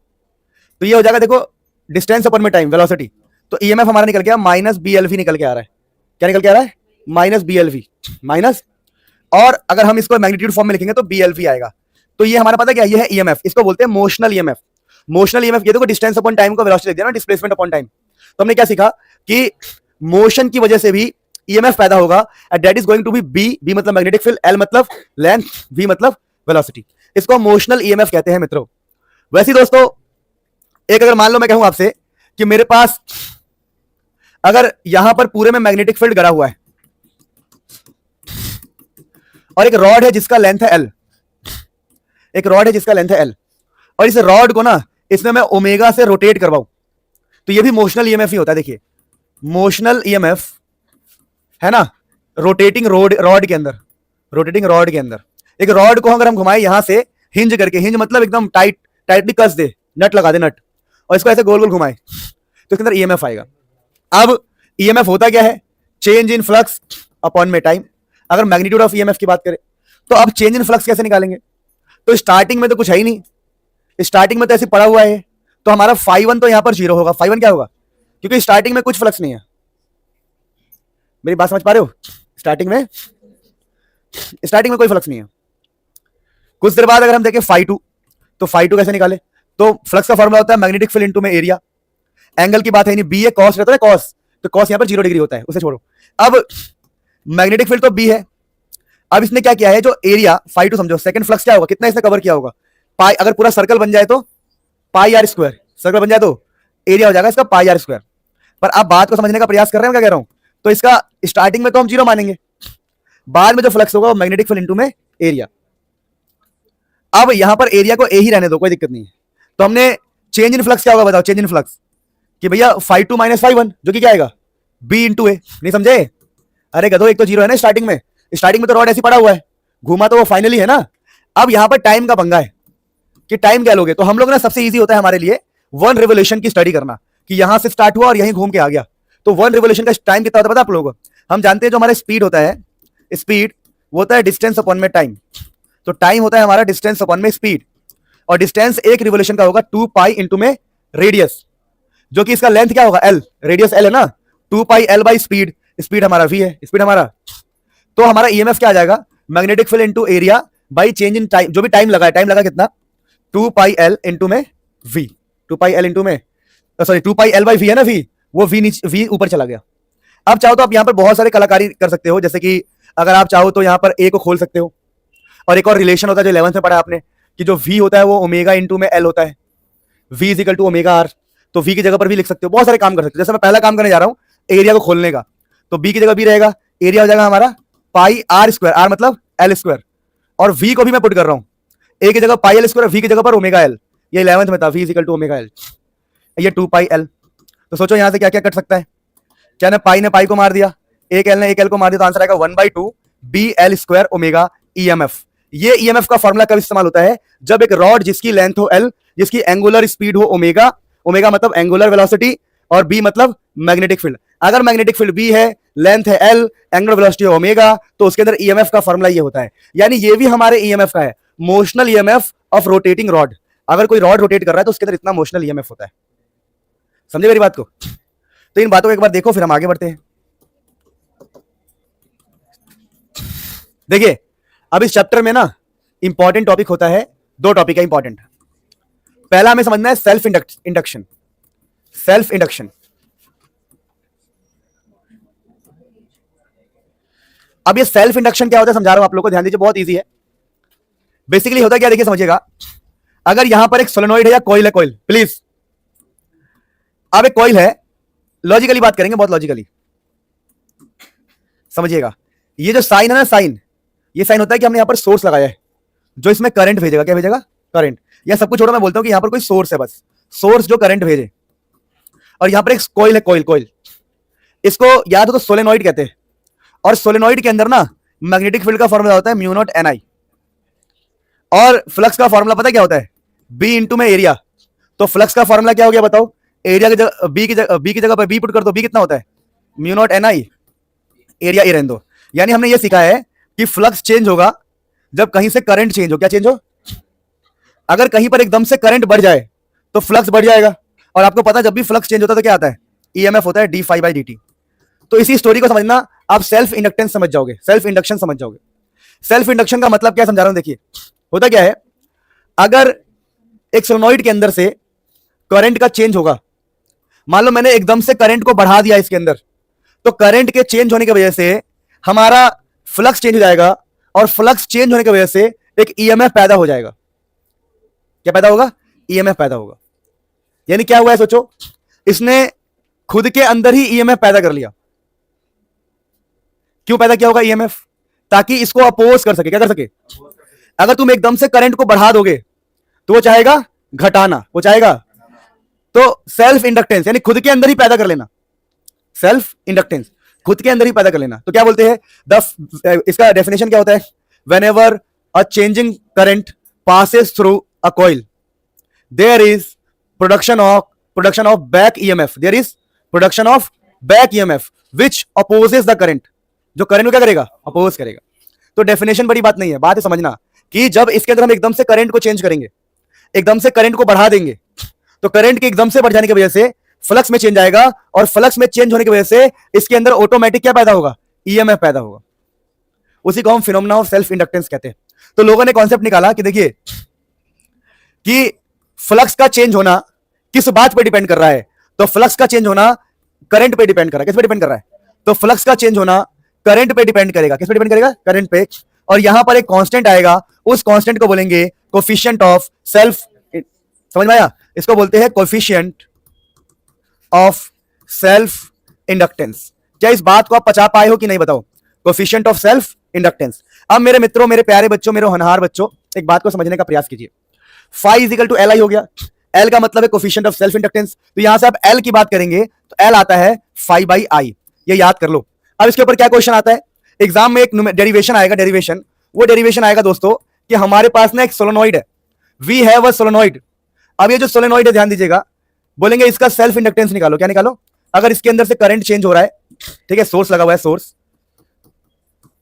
तो ये हो जाएगा देखो डिस्टेंस अपन में टाइम, वेलोसिटी, तो ईएमएफ हमारा निकल गया माइनस बी एल वी निकल के आ रहा है, क्या निकल के आ रहा है, minus B L V, minus, और अगर हम इसको मैग्नीट्यूड फॉर्म में लिखेंगे तो बी एल वी आएगा, तो ये हमारा पता क्या, ये है ईएमएफ, इसको बोलते हैं मोशनल ईएमएफ। मोशनल ईएमएफ ये देखो डिस्टेंस अपॉन टाइम को वेलोसिटी लिख दिया ना, डिस्प्लेसमेंट अपॉन टाइम, तो हमने क्या सीखा कि मोशन की वजह से भी ईएमएफ पैदा होगा, and that is going to be B मतलब मैग्नेटिक फील्ड, एल मतलब लेंथ, वी मतलब वेलोसिटी, इसको हम मोशनल ईएमएफ कहते हैं मित्रों। वैसे दोस्तों, एक अगर मान लो मैं कहूं आपसे कि मेरे पास अगर यहां पर पूरे में मैग्नेटिक फील्ड गड़ा हुआ है, और एक रॉड है जिसका लेंथ है एल, एक रॉड है जिसका लेंथ है एल, और इस रॉड को ना इसमें मैं ओमेगा से रोटेट करवाऊं, तो ये भी मोशनल ईएमएफ ही होता है। देखिए मोशनल ईएमएफ है ना, रोटेटिंग रॉड के अंदर, रोटेटिंग रॉड के अंदर एक रॉड को अगर हम घुमाएं यहां से हिंज करके, हिंज मतलब एकदम टाइटली कस दे, नट लगा दे नट, और इसको ऐसे गोल गोल घुमाए, तो इसके अंदर ईएमएफ आएगा। अब ईएमएफ होता क्या है, चेंज इन फ्लक्स अपॉन में टाइम। अगर मैग्नीट्यूड ऑफ ईएमएफ की बात करें तो अब चेंज इन फ्लक्स कैसे निकालेंगे, तो स्टार्टिंग में तो कुछ है ही नहीं, स्टार्टिंग में तो ऐसे पड़ा हुआ है, तो हमारा फाई वन तो यहां पर 0 होगा, फाई वन क्या होगा, क्योंकि स्टार्टिंग में कुछ फ्लक्स नहीं है, मेरी बात समझ पा रहे हो, स्टार्टिंग में कोई फ्लक्स नहीं है। कुछ देर बाद अगर हम देखें फाई टू, तो फाई टू कैसे निकाले, तो फ्लक्स का फॉर्मूला होता है मैग्नेटिक फील्ड इनटू में एरिया, एंगल की बात है नहीं, बी है, कॉस रहता है कॉस, तो कॉस यहां पर 0 डिग्री होता है, उसे छोड़ो। अब मैग्नेटिक फील्ड तो बी है, अब इसने क्या किया है, जो एरिया फाई टू समझो, सेकंड फ्लक्स क्या होगा, कितना इसने कवर किया होगा, पाई, अगर पूरा सर्कल बन जाए तो पाई आर स्क्वायर, सर्कल बन जाए तो एरिया हो जाएगा इसका पाई आर स्क्वायर। पर आप बात को समझने का प्रयास कर रहे हैं, क्या कह रहा हूं, तो इसका स्टार्टिंग में तो हम 0 मानेंगे, बाद में जो फ्लक्स होगा वो मैग्नेटिक फील्ड इनटू में एरिया। अब यहां पर एरिया को ए ही रहने दो, कोई दिक्कत नहीं है। तो हमने चेंज इन फ्लक्स क्या होगा बताओ, चेंज इन फ्लक्स कि भैया φ2 - φ1 जो कि क्या आएगा बी इंटू ए। नहीं समझे? अरे गधो, एक तो जीरो है ना स्टार्टिंग में, स्टार्टिंग में तो रॉड ऐसे पड़ा हुआ है, घूमा तो वो फाइनली है ना। अब यहां पर टाइम का पंगा है कि टाइम क्या लोगे। तो हम लोग ना सबसे इजी होता है हमारे लिए वन रिवोल्यूशन की स्टडी करना, कि यहां से स्टार्ट हुआ और यहीं घूम के आ गया। तो वन रिवोल्यूशन का टाइम कितना होता है पता आप लोगों को? हम जानते हैं जो हमारा स्पीड होता है, स्पीड वो होता है डिस्टेंस अपॉन में टाइम। तो टाइम होता है हमारा डिस्टेंस अपॉन में स्पीड, और डिस्टेंस एक रिवोल्यूशन का होगा 2 पाई इंटू में रेडियस, जो कि इसका लेंथ क्या होगा एल, रेडियस एल है ना, 2 pi L by speed, speed हमारा वी है, स्पीड हमारा। तो हमारा ईएमएफ क्या आ जाएगा, magnetic field into area by change in time, जो भी टाइम लगा है, टाइम लगा कितना 2 पाई एल इंटू में वी, 2 पाई एल इंटू में sorry 2 pi L by V है ना, वी वो वी नीचे वी ऊपर चला गया। अब चाहो तो आप यहां पर बहुत सारे कलाकारी कर सकते हो, जैसे कि अगर आप चाहो तो यहां पर ए को खोल सकते हो, और एक और रिलेशन होता है जो 11th में पढ़ा आपने कि जो v होता है वो ओमेगा इंटू में एल होता है, v is equal to omega R. तो v की जगह पर भी लिख सकते हो, बहुत सारे काम कर सकते हो। जैसे मैं पहला काम करने जा रहा हूं एरिया को खोलने का, तो b की जगह b रहेगा, एरिया हो जाएगा हमारा पाई आर स्क्वायर, आर मतलब एल स्क्वायर, और v को भी मैं पुट कर रहा हूं, a की जगह पाई एल स्क्वायर, v की जगह पर ओमेगा एल, ये 11th में था, v is equal to omega L, ये 2 पाई एल। तो सोचो यहां से क्या क्या कट सकता है, क्या ना पाई ने पाई को मार दिया, एक एल ने एक एल को मार दिया, तो आंसर आएगा 1/2 B L square omega EMF. ये ईएमएफ का फॉर्मूला कब इस्तेमाल होता है, जब एक रॉड जिसकी लेंथ हो एल, जिसकी एंगुलर स्पीड हो ओमेगा, ओमेगा मतलब एंगुलर वेलोसिटी, और बी मतलब मैग्नेटिक फील्ड। अगर मैग्नेटिक फील्ड बी है, लेंथ है एल, एंगुलर वेलोसिटी है ओमेगा, तो उसके अंदर ईएमएफ का फॉर्मूला ये होता है। यानी ये भी हमारे ईएमएफ का है, motional EMF of rotating rod. अगर कोई रॉड रोटेट कर रहा है तो उसके अंदर इतना मोशनल ईएमएफ होता है। समझे मेरी बात को? तो इन बातों को एक बार देखो, फिर हम आगे बढ़ते हैं। देखिए अब इस चैप्टर में ना इंपॉर्टेंट टॉपिक होता है, दो टॉपिक है इंपॉर्टेंट। पहला हमें समझना है सेल्फ इंडक्शन, सेल्फ इंडक्शन। अब ये सेल्फ इंडक्शन क्या होता है समझा रहा हूं आप लोगों को, ध्यान दीजिए, बहुत इजी है। बेसिकली होता क्या, देखिए समझिएगा, अगर यहां पर एक सोलेनॉइड है या कॉइल है, कॉइल प्लीज, अब एक कॉइल है, लॉजिकली बात करेंगे, बहुत लॉजिकली समझिएगा। ये जो साइन है ना, साइन, ये साइन होता है कि हमने यहां पर सोर्स लगाया है जो इसमें करंट भेजेगा, क्या भेजेगा, करंट। या सब कुछ छोड़ो, मैं बोलता हूं कि यहां पर कोई सोर्स है, बस सोर्स जो करंट भेजे, और यहां पर एक कॉइल है, कॉइल, कॉइल, इसको याद हो तो सोलेनॉइड कहते हैं। और सोलेनॉइड के अंदर ना मैग्नेटिक फील्ड का फॉर्मूला होता है म्यू नॉट एन आई, और फ्लक्स का फॉर्मूला पता क्या होता है, बी इंटू में एरिया। तो फ्लक्स का फॉर्मूला क्या हो गया बताओ, एरिया की जगह बी की जगह पर बी पुट कर दो, बी कितना होता है mu naught N I, area A रहने दो। यानी हमने ये सीखा है कि फ्लक्स चेंज होगा जब कहीं से करंट चेंज हो, क्या चेंज हो, अगर कहीं पर एकदम से करंट बढ़ जाए तो फ्लक्स बढ़ जाएगा। और आपको पता है जब भी फ्लक्स चेंज होता है तो क्या आता है, ईएमएफ होता है D phi by D T. तो इसी स्टोरी को समझना, आप सेल्फ इंडक्टेंस समझ जाओगे, सेल्फ इंडक्शन समझ जाओगे। सेल्फ इंडक्शन का मतलब क्या समझा रहा हूं, देखिए होता क्या है, अगर एक सोलेनॉइड के अंदर से करंट का चेंज होगा, मान लो मैंने एकदम से करंट को बढ़ा दिया इसके अंदर, तो करंट के चेंज होने की वजह से हमारा फ्लक्स चेंज हो जाएगा, और फ्लक्स चेंज होने की वजह से एक ईएमएफ पैदा हो जाएगा। क्या पैदा होगा, ईएमएफ पैदा होगा। यानी क्या हुआ है सोचो, इसने खुद के अंदर ही ईएमएफ पैदा कर लिया। क्यों पैदा किया होगा ईएमएफ, ताकि इसको अपोज कर सके, क्या कर सके। अगर तुम एकदम से करंट को बढ़ा दोगे तो वो चाहेगा घटाना, वो चाहेगा, तो सेल्फ इंडक्टेंस यानी खुद के अंदर ही पैदा कर लेना, सेल्फ इंडक्टेंस खुद के अंदर ही पैदा कर लेना। तो क्या बोलते हैं, इसका डेफिनेशन क्या होता है, whenever a changing current passes through a coil there is production of back EMF, there is production of back EMF which opposes the current, जो करंट को क्या करेगा, अपोज करेगा। तो डेफिनेशन बड़ी बात नहीं है, बात है समझना कि जब इसके अंदर हम एकदम से करंट को चेंज करेंगे, एकदम से करंट को बढ़ा देंगे, तो करंट के एकदम से बढ़ जाने की वजह से फ्लक्स में चेंज आएगा, और फ्लक्स में चेंज होने की वजह से इसके अंदर ऑटोमेटिक क्या पैदा होगा, ईएमएफ पैदा होगा। उसी को हम फिनोमेना ऑफ सेल्फ इंडक्टेंस कहते हैं। तो लोगों ने कॉन्सेप्ट निकाला कि देखिए कि फ्लक्स का चेंज होना किस बात पे डिपेंड कर रहा है, तो फ्लक्स का चेंज होना करंट पे डिपेंड कर रहा है। किस पे डिपेंड कर रहा है, तो फ्लक्स का चेंज होना करंट पे डिपेंड करेगा। किस पे डिपेंड करेगा, करंट पे। और यहां पर एक कांस्टेंट आएगा, उस कांस्टेंट को बोलेंगे कोफिशिएंट ऑफ सेल्फ, समझ में आया, इसको बोलते हैं कोफिशिएंट ऑफ सेल्फ इंडक्टेंस। क्या इस बात को आप पचा पाए हो कि नहीं बताओ, कोफिशिएंट ऑफ सेल्फ इंडक्टेंस। अब मेरे मित्रों, मेरे प्यारे बच्चों, मेरे होनहार बच्चों, एक बात को समझने का प्रयास कीजिए। Phi is equal to L I हो गया। एल का मतलब है कोफिशिएंट ऑफ सेल्फ इंडक्टेंस, तो यहां से आप एल की बात करेंगे तो एल आता है फाई बाई आई, ये याद कर लो। अब इसके ऊपर क्या क्वेश्चन आता है एग्जाम में, एक डेरिवेशन आएगा, डेरिवेशन, वो डेरिवेशन आएगा दोस्तों कि हमारे पास ना एक सोलेनॉइड है, वी हैव अ सोलेनॉइड। अब ये जो सोलेनॉइड है, ध्यान दीजिएगा, बोलेंगे इसका सेल्फ इंडक्टेंस निकालो। क्या निकालो? अगर इसके अंदर से करंट चेंज हो रहा है, ठीक है, सोर्स लगा हुआ है, सोर्स,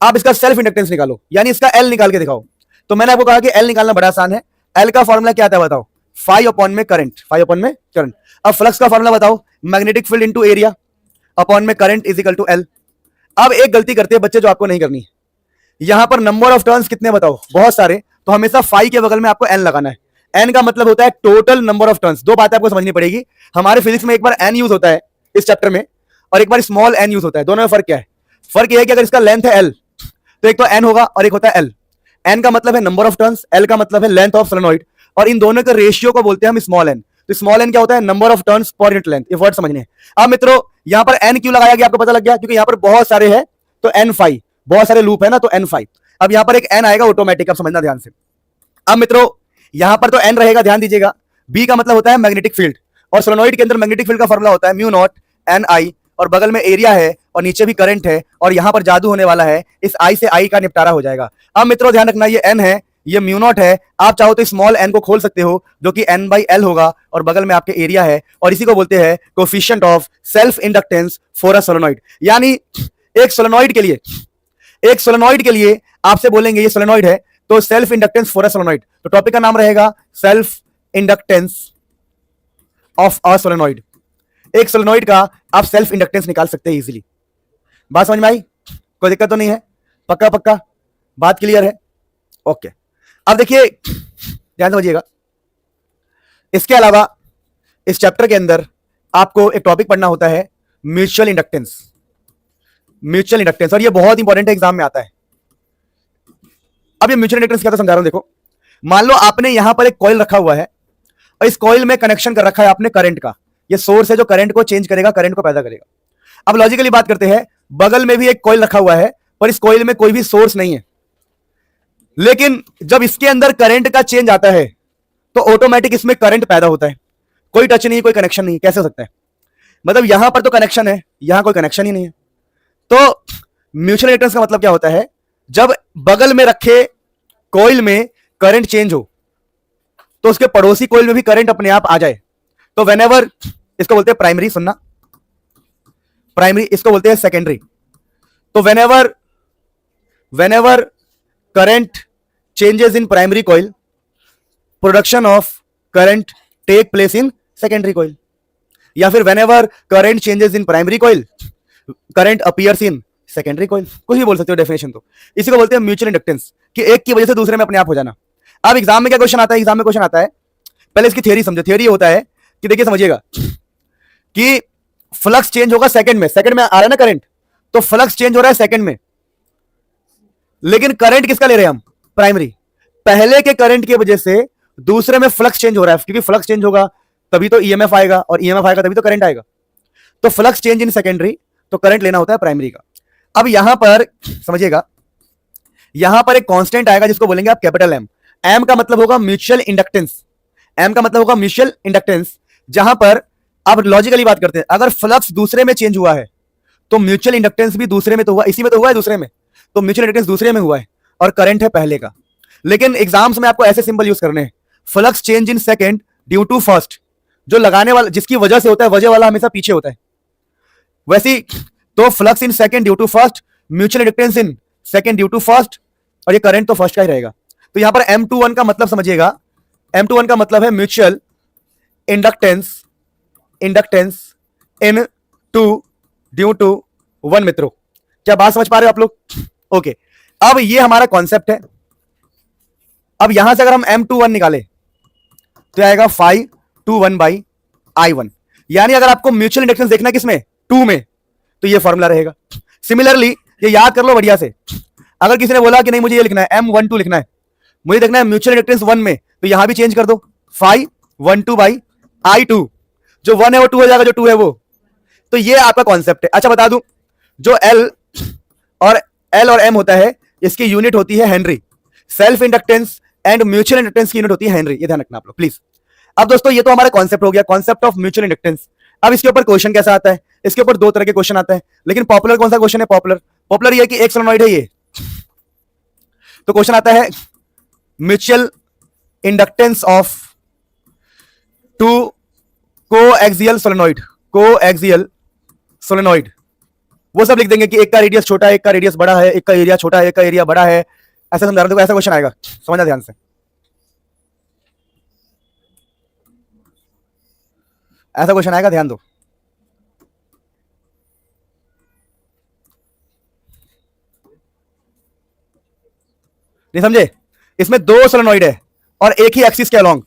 आप इसका सेल्फ इंडक्टेंस निकालो, यानी इसका एल निकाल के दिखाओ। तो मैंने आपको कहा कि एल निकालना बड़ा आसान है। एल का फॉर्मूला क्या आता है बताओ? फाई अपॉन में करंट, फाई अपॉन में करंट। अब फ्लक्स का फॉर्मूला बताओ? Magnetic field into area upon में current is equal to L. अब एक गलती करते हैं बच्चे जो आपको नहीं करनी है, यहां पर नंबर ऑफ टर्न्स कितने बताओ? बहुत सारे, तो हमेशा फाई के बगल में आपको एन लगाना है। एन का मतलब होता है टोटल नंबर ऑफ टर्न्स। दो बातें आपको समझनी पड़ेगी, हमारे फिजिक्स में एक बार एन यूज होता है इस चैप्टर में, और एक बार स्मॉल एन यूज होता है। दोनों में फर्क क्या है? फर्क यह है कि अगर इसका लेंथ है एल, तो एक तो एन होगा और एक होता है एल। एन का मतलब है नंबर ऑफ टर्न्स, एल का मतलब है लेंथ ऑफ सोलेनॉइड, और इन दोनों के रेशियो को बोलते हैं हम स्मॉल एन। तो स्मॉल एन क्या होता है? Number of turns per unit length. ये वर्ड समझने हैं। अब मित्रों, यहां पर एन क्यों लगाया गया आपको पता लग गया? क्योंकि यहां पर बहुत सारे हैं, तो एन फाइव, बहुत सारे लूप है ना, तो एन फाइव। अब यहां पर एक एन आएगा ऑटोमेटिक, आप समझना ध्यान से। अब मित्रों, यहां पर तो एन रहेगा, ध्यान दीजिएगा। बी का मतलब होता है मैग्नेटिक फील्ड, और सोलेनॉइड के अंदर मैग्नेटिक फील्ड का फॉर्मूला होता है म्यू नॉट एन आई, और बगल में एरिया है और नीचे भी करंट है, और यहां पर जादू होने वाला है, इस आई से आई का निपटारा हो जाएगा। अब मित्रों ध्यान रखना, ये एन है, ये म्यू नॉट है। आप चाहो तो स्मॉल एन को खोल सकते हो, जो कि एन बाई एल होगा, और बगल में आपके एरिया है, और इसी को बोलते हैं coefficient of self inductance for a solenoid. यानी एक सोलेनॉइड के लिए, एक सोलेनॉइड के लिए आपसे बोलेंगे ये सोलेनॉइड है, तो self inductance for a solenoid, तो टॉपिक का नाम रहेगा self inductance of a solenoid. एक सोलेनॉइड का आप सेल्फ इंडक्टेंस निकाल सकते हैं इजीली। बात समझ में आई? कोई दिक्कत तो नहीं है? पक्का पक्का बात क्लियर है? ओके। अब देखिए ध्यान समझिएगा, इसके अलावा इस चैप्टर के अंदर आपको एक टॉपिक पढ़ना होता है म्यूचुअल इंडक्टेंस। म्यूचुअल इंडक्टेंस, और ये बहुत इंपॉर्टेंट है, एग्जाम में आता है। अब ये म्यूचुअल इंडक्टेंस क्या तो समझा रहा हूं, देखो। मान लो आपने यहां पर एक कॉइल रखा हुआ है, और इस कॉइल में कनेक्शन कर रखा है आपने करंट का। ये सोर्स है जो करंट को चेंज करेगा, करंट को पैदा करेगा। अब लॉजिकली बात करते हैं, बगल में भी एक कॉइल रखा हुआ है, पर इस कॉइल में कोई भी सोर्स नहीं है, लेकिन जब इसके अंदर करंट का चेंज आता है तो ऑटोमेटिक इसमें करंट पैदा होता है। कोई टच नहीं, कोई कनेक्शन नहीं, कैसे हो सकता है? मतलब यहां पर तो कनेक्शन है, यहां कोई कनेक्शन ही नहीं है। तो म्यूचुअल इंडक्टेंस का मतलब क्या होता है? जब बगल में रखे कॉइल में करंट चेंज हो, तो उसके पड़ोसी कॉइल में भी करंट अपने आप आ जाए। तो व्हेनेवर, इसको बोलते हैं प्राइमरी, सुनना, प्राइमरी, इसको बोलते हैं सेकेंडरी। तो whenever current changes in primary coil, production of current take place in secondary coil. या फिर whenever current changes in primary coil, current appears in secondary coil. कुछ भी बोल सकते हो डेफिनेशन। तो इसी को बोलते हैं म्यूचुअल इंडक्टेंस, कि एक की वजह से दूसरे में अपने आप हो जाना। अब एग्जाम में क्या क्वेश्चन आता है? एग्जाम में क्वेश्चन आता है, पहले इसकी थियरी समझो। थियरी होता है कि देखिए, समझिएगा कि फ्लक्स चेंज होगा सेकंड में, सेकंड में आ रहा है ना करंट, तो फ्लक्स चेंज हो रहा है सेकंड में, लेकिन करंट किसका ले रहे हैं हम? प्राइमरी। पहले के करंट की वजह से दूसरे में फ्लक्स चेंज हो रहा है, क्योंकि फ्लक्स चेंज होगा तभी तो ईएमएफ आएगा, और ईएमएफ आएगा तभी तो करंट आएगा। तो फ्लक्स चेंज इन सेकेंडरी, तो करंट लेना होता है प्राइमरी का। अब यहां पर समझिएगा, यहां पर एक कांस्टेंट आएगा जिसको बोलेंगे आप कैपिटल एम। एम का मतलब होगा म्यूचुअल इंडक्टेंस, एम का मतलब होगा म्यूचुअल इंडक्टेंस। जहां पर अब लॉजिकली बात करते हैं, अगर फ्लक्स दूसरे में चेंज हुआ है तो म्यूचुअल इंडक्टेंस भी दूसरे में तो हुआ, इसी में तो हुआ है दूसरे में, तो म्यूचुअल इंडक्टेंस दूसरे में हुआ है और करंट है पहले का। लेकिन एग्जाम्स में आपको ऐसे सिंबल यूज करने हैं, flux change in second due to first. जो लगाने वाला, जिसकी वजह से होता है, वजह वाला हमेशा पीछे होता है। वैसी तो flux in second due to first, mutual inductance in second due to first, और ये करंट तो फर्स्ट का ही रहेगा। तो यहां पर M21 का मतलब समझिएगा, M21 का मतलब है mutual inductance, inductance in two due to one. मित्रों, क्या बात समझ पा रहे हो आप लोग? ओके। अब ये हमारा कॉन्सेप्ट है। अब यहां से अगर हम M21 निकाले तो आएगा 521 बाई I1। यानी अगर आपको म्यूचुअल इंडक्टेंस देखना है किसमें? 2 में, तो ये फॉर्मूला रहेगा। सिमिलरली ये याद कर लो बढ़िया से। अगर किसी ने बोला कि नहीं मुझे ये लिखना है, M12 लिखना है, मुझे देखना है म्यूचुअल इंडक्टेंस 1 में, तो यहां भी चेंज कर दो, 512 बाई I2। जो 1 है वो 2 हो जाएगा, जो 2 है वो। तो ये आपका कॉन्सेप्ट है। अच्छा बता दूं, जो L और M होता है, इसकी यूनिट होती है Henry. Self inductance and mutual inductance की यूनिट होती है हेनरी, ये ध्यान रखना आप लोग प्लीज। अब दोस्तों ये तो हमारा कॉन्सेप्ट हो गया, कॉन्सेप्ट ऑफ म्यूचुअल इंडक्टेंस। अब इसके ऊपर क्वेश्चन कैसा आता है, इसके ऊपर दो तरह के क्वेश्चन आते हैं, लेकिन पॉपुलर कौन सा क्वेश्चन है? पॉपुलर ये है कि एक सोलेनॉइड है ये, तो क्वेश्चन आता है mutual inductance of two coaxial solenoid. Coaxial solenoid वो सब लिख देंगे कि एक का रेडियस छोटा है, एक का रेडियस बड़ा है, एक का एरिया छोटा है, एक का एरिया बड़ा है, ऐसा समझा रहा हूं। ऐसा क्वेश्चन आएगा, समझना ध्यान से, ऐसा क्वेश्चन आएगा, ध्यान दो। नहीं समझे? इसमें दो सोलेनॉइड है और एक ही एक्सिस के अलोंग,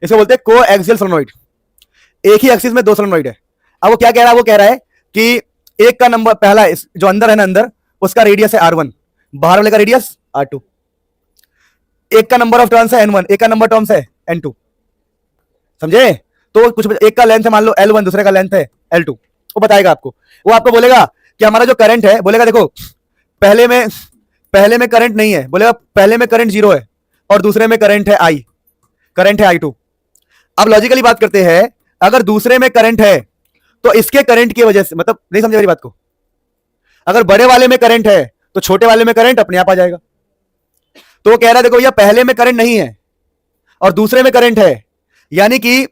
इसको बोलते हैं कोएक्सियल सोलेनॉइड। एक ही एक्सिस में दो सोलेनॉइड है। अब वो क्या कह रहा है? वो कह रहा है कि एक का नंबर पहला जो अंदर है ना, अंदर उसका रेडियस है R1, बाहर वाले का रेडियस R2। एक का नंबर ऑफ टर्न्स है N1, एक का नंबर टर्म्स है N2। समझे? तो कुछ एक का लेंथ है मान लो L1, दूसरे का लेंथ है L2। वो बताएगा आपको, वो आपको बोलेगा कि हमारा जो करंट है, बोलेगा देखो पहले में करंट नहीं है, बोलेगा पहले में करंट 0 है और दूसरे में करंट है I, करंट है I2। अब लॉजिकली बात करते हैं, अगर दूसरे में करंट है तो इसके करंट की वजह से, मतलब नहीं समझे मेरी बात को, अगर बड़े वाले में करंट है तो छोटे वाले में करंट अपने आप आ जाएगा। तो वो कह रहा है देखो भैया पहले में करंट नहीं है और दूसरे में करंट है, यानी कि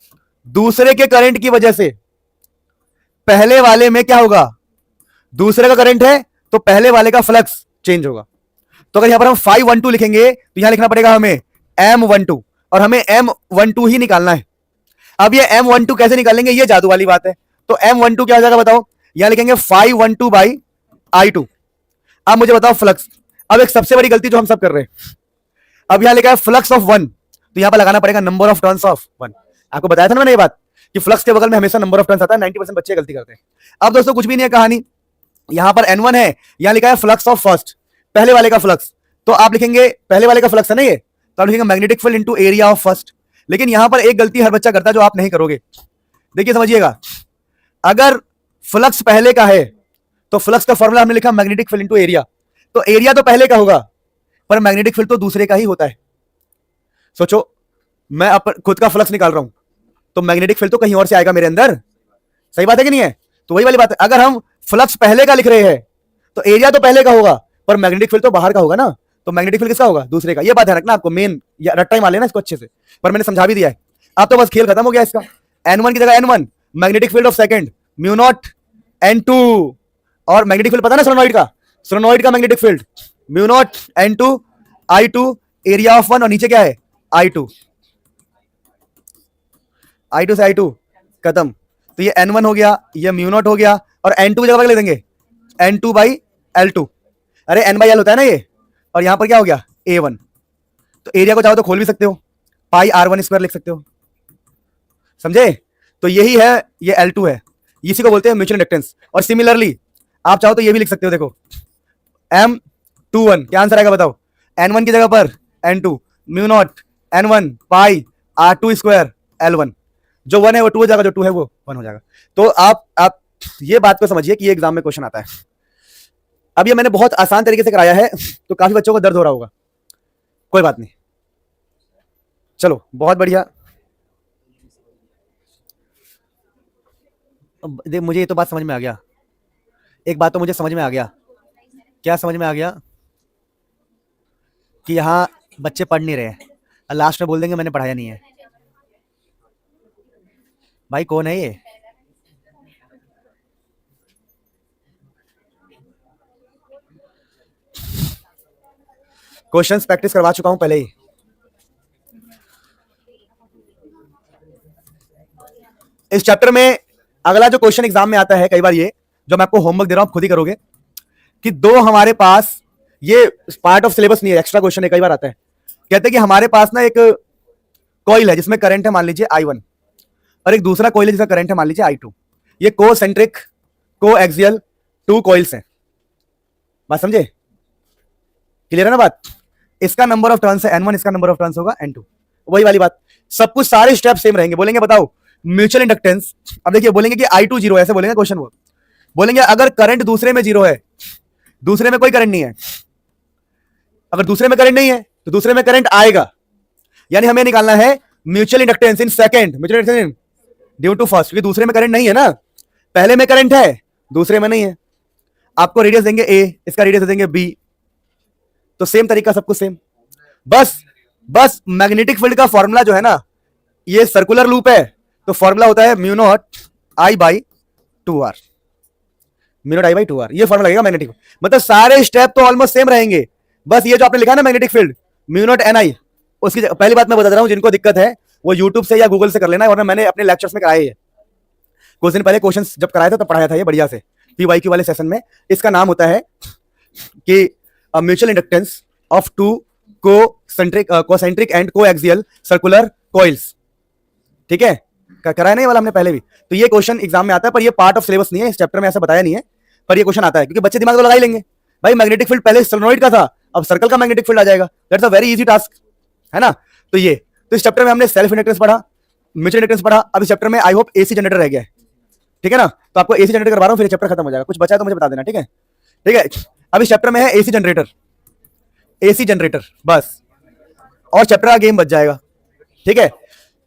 दूसरे के करंट की वजह से पहले वाले में क्या होगा? दूसरे का करंट है तो पहले वाले का फ्लक्स चेंज होगा। तो अगर यहां पर हम 512 लिखेंगे तो यहां लिखना पड़ेगा हमें M12, और हमें M12 ही निकालना है। अब ये M12 कैसे निकालेंगे, ये जादू वाली बात है। तो M12 क्या हो जाएगा बताओ? यहां लिखेंगे 512 बाई I2। अब मुझे बताओ फ्लक्स। अब एक सबसे बड़ी गलती जो हम सब कर रहे हैं, अब यहां लिखा है फ्लक्स ऑफ 1, तो यहां पर लगाना पड़ेगा नंबर ऑफ टर्न्स ऑफ 1। आपको बताया था ना मैंने ये बात कि फ्लक्स के बगल में हमेशा नंबर ऑफ टर्न्स आता है, 90% बच्चे गलती करते हैं। अब दोस्तों कुछ भी नहीं है कहानी, यहां पर N1 है, यहां लिखा है फ्लक्स ऑफ फर्स्ट, पहले वाले का फ्लक्स, तो आप लिखेंगे पहले वाले का फ्लक्स है ना ये, तो आप लिखेंगे magnetic field into area of first. लेकिन यहां पर एक गलती हर बच्चा करता है जो आप नहीं करोगे। देखिए समझिएगा, अगर फ्लक्स पहले का है तो फ्लक्स का फॉर्मूला हमने लिखा मैग्नेटिक फील्ड इनटू एरिया, तो एरिया तो पहले का होगा पर मैग्नेटिक फील्ड तो दूसरे का ही होता है। सोचो मैं खुद का फ्लक्स निकाल रहा हूं तो मैग्नेटिक फील्ड तो कहीं और से आएगा मेरे अंदर, सही बात है कि नहीं है? तो वही वाली बात है, अगर हम फ्लक्स पहले का लिख रहे हैं तो एरिया तो पहले का होगा पर मैग्नेटिक फील्ड तो बाहर का होगा ना, तो मैग्नेटिक फील्ड किसका होगा? दूसरे का। ये बात है रखना आपको, मेन रट्टा ही मान लेना इसको अच्छे से, पर मैंने समझा भी दिया है। अब तो बस खेल खत्म हो गया इसका। N1 की जगह N1 magnetic field of second mu naught N2, और मैग्नेटिक फील्ड पता ना सोलेनॉइड का magnetic field mu not N2 I2 area of 1, और नीचे क्या है I2 से I2 खत्म। तो ये N1 हो गया, ये म्यू नॉट हो गया, और N2 की जगह ले देंगे N2 बाई L2। अरे N बाई L होता है ना ये, और यहां पर क्या हो गया A1। तो एरिया को चाहो तो खोल भी सकते हो, पाई R1 स्क्वायर लिख सकते हो, समझे? तो यही है, ये L2 है, इसी को बोलते हैं म्यूचुअल इंडक्टेंस। और सिमिलरली आप चाहो तो ये भी लिख सकते हो, देखो M21 क्या आंसर आएगा बताओ? N1 की जगह पर N2 म्यू नॉट N1 पाई R2 स्क्वायर L1। जो 1 है वो 2 हो जाएगा, जो 2 है वो 1 हो जाएगा। तो आप ये बात को समझिए कि ये एग्जाम में क्वेश्चन आता है। अब ये मैंने बहुत आसान तरीके से कराया है तो काफी बच्चों को दर्द हो रहा होगा, कोई बात नहीं, चलो बहुत बढ़िया। देख मुझे ये तो बात समझ में आ गया, एक बात तो मुझे समझ में आ गया। क्या समझ में आ गया? कि यहाँ बच्चे पढ़ नहीं रहे हैं, लास्ट में बोल देंगे मैंने पढ़ाया नहीं है। भाई कौन है ये? क्वेश्चंस प्रैक्टिस करवा चुका हूं पहले ही। इस चैप्टर में अगला जो क्वेश्चन एग्जाम में आता है कई बार, ये जो मैं आपको होमवर्क दे रहा हूं खुद ही करोगे, कि दो हमारे पास, ये पार्ट ऑफ सिलेबस नहीं है, एक्स्ट्रा क्वेश्चन है, कई बार आता है। कहते हैं कि हमारे पास ना एक कॉइल है जिसमें करंट है मान लीजिए I1, और एक दूसरा कॉइल है जिसका करंट है मान लीजिए I2। ये कोसेंट्रिक कोएक्सियल 2 कॉइल्स हैं। बात समझे? क्लियर है ना बात? इसका नंबर ऑफ टर्न्स है N1, इसका नंबर ऑफ टर्न्स होगा N2। वही वाली बात, सब कुछ सारे स्टेप सेम रहेंगे। बोलेंगे बताओ म्यूचुअल इंडक्टेंस, अब देखिए बोलेंगे कि I2 0 है, ऐसे बोलेंगे क्वेश्चन। वो बोलेंगे अगर करंट दूसरे में 0 है, दूसरे में कोई करंट नहीं है, अगर दूसरे में करंट नहीं है तो दूसरे में करंट आएगा, यानी हमें निकालना है mutual inductance in second, mutual inductance due to first, क्योंकि दूसरे में करंट नहीं है ना, पहले में करंट है दूसरे में नहीं है। आपको रेडियस देंगे ए, इसका रेडियस देंगे बी, तो सेम तरीका सब कुछ सेम। बस मैग्नेटिक फील्ड का फॉर्मूला जो है ना, ये सर्कुलर लूप है तो फॉर्मूला होता है mu not I by 2r, mu not I by 2r, ये फॉर्मूला लगेगा मैग्नेटिक। मतलब सारे स्टेप तो ऑलमोस्ट सेम रहेंगे, बस ये जो आपने लिखा ना magnetic field mu naught N I, उसकी पहली बात मैं बता रहा हूं, जिनको दिक्कत है वो यूट्यूब से या गूगल से कर लेना, वरना मैंने अपने लेक्चर्स में कराए है, कुछ दिन पहले क्वेश्चन जब कराया था तब पढ़ाया था ये बढ़िया से पीवाईक्यू वाले सेशन में। इसका नाम होता है कि mutual inductance of two concentric and coaxial circular coils, ठीक है, कराया नहीं वाला हमने पहले भी। तो ये क्वेश्चन एग्जाम में आता है, पर ये पार्ट ऑफ सिलेबस नहीं है, इस चैप्टर में ऐसा बताया नहीं है, पर ये क्वेश्चन आता है क्योंकि बच्चे दिमाग तो लगा ही लेंगे भाई मैग्नेटिक फील्ड पहले सोलेनोइड का था, अब सर्कल का मैग्नेटिक फील्ड आ जाएगा, that's a very easy task, है ना। तो इस चैप्टर में हमने सेल्फ इंडक्टेंस पढ़ा, म्यूचुअल इंडक्टेंस पढ़ा, अब इस चैप्टर में आई होप एसी जनरेटर रह गया है, ठीक है ना। तो आपको एसी जनरेटर करवा रहा हूं, फिर चैप्टर खत्म हो जाएगा, कुछ बचा है तो मुझे बता देना, ठीक है। अब इस चैप्टर में है एसी जनरेटर बस, और चैप्टर का गेम बच जाएगा, ठीक है।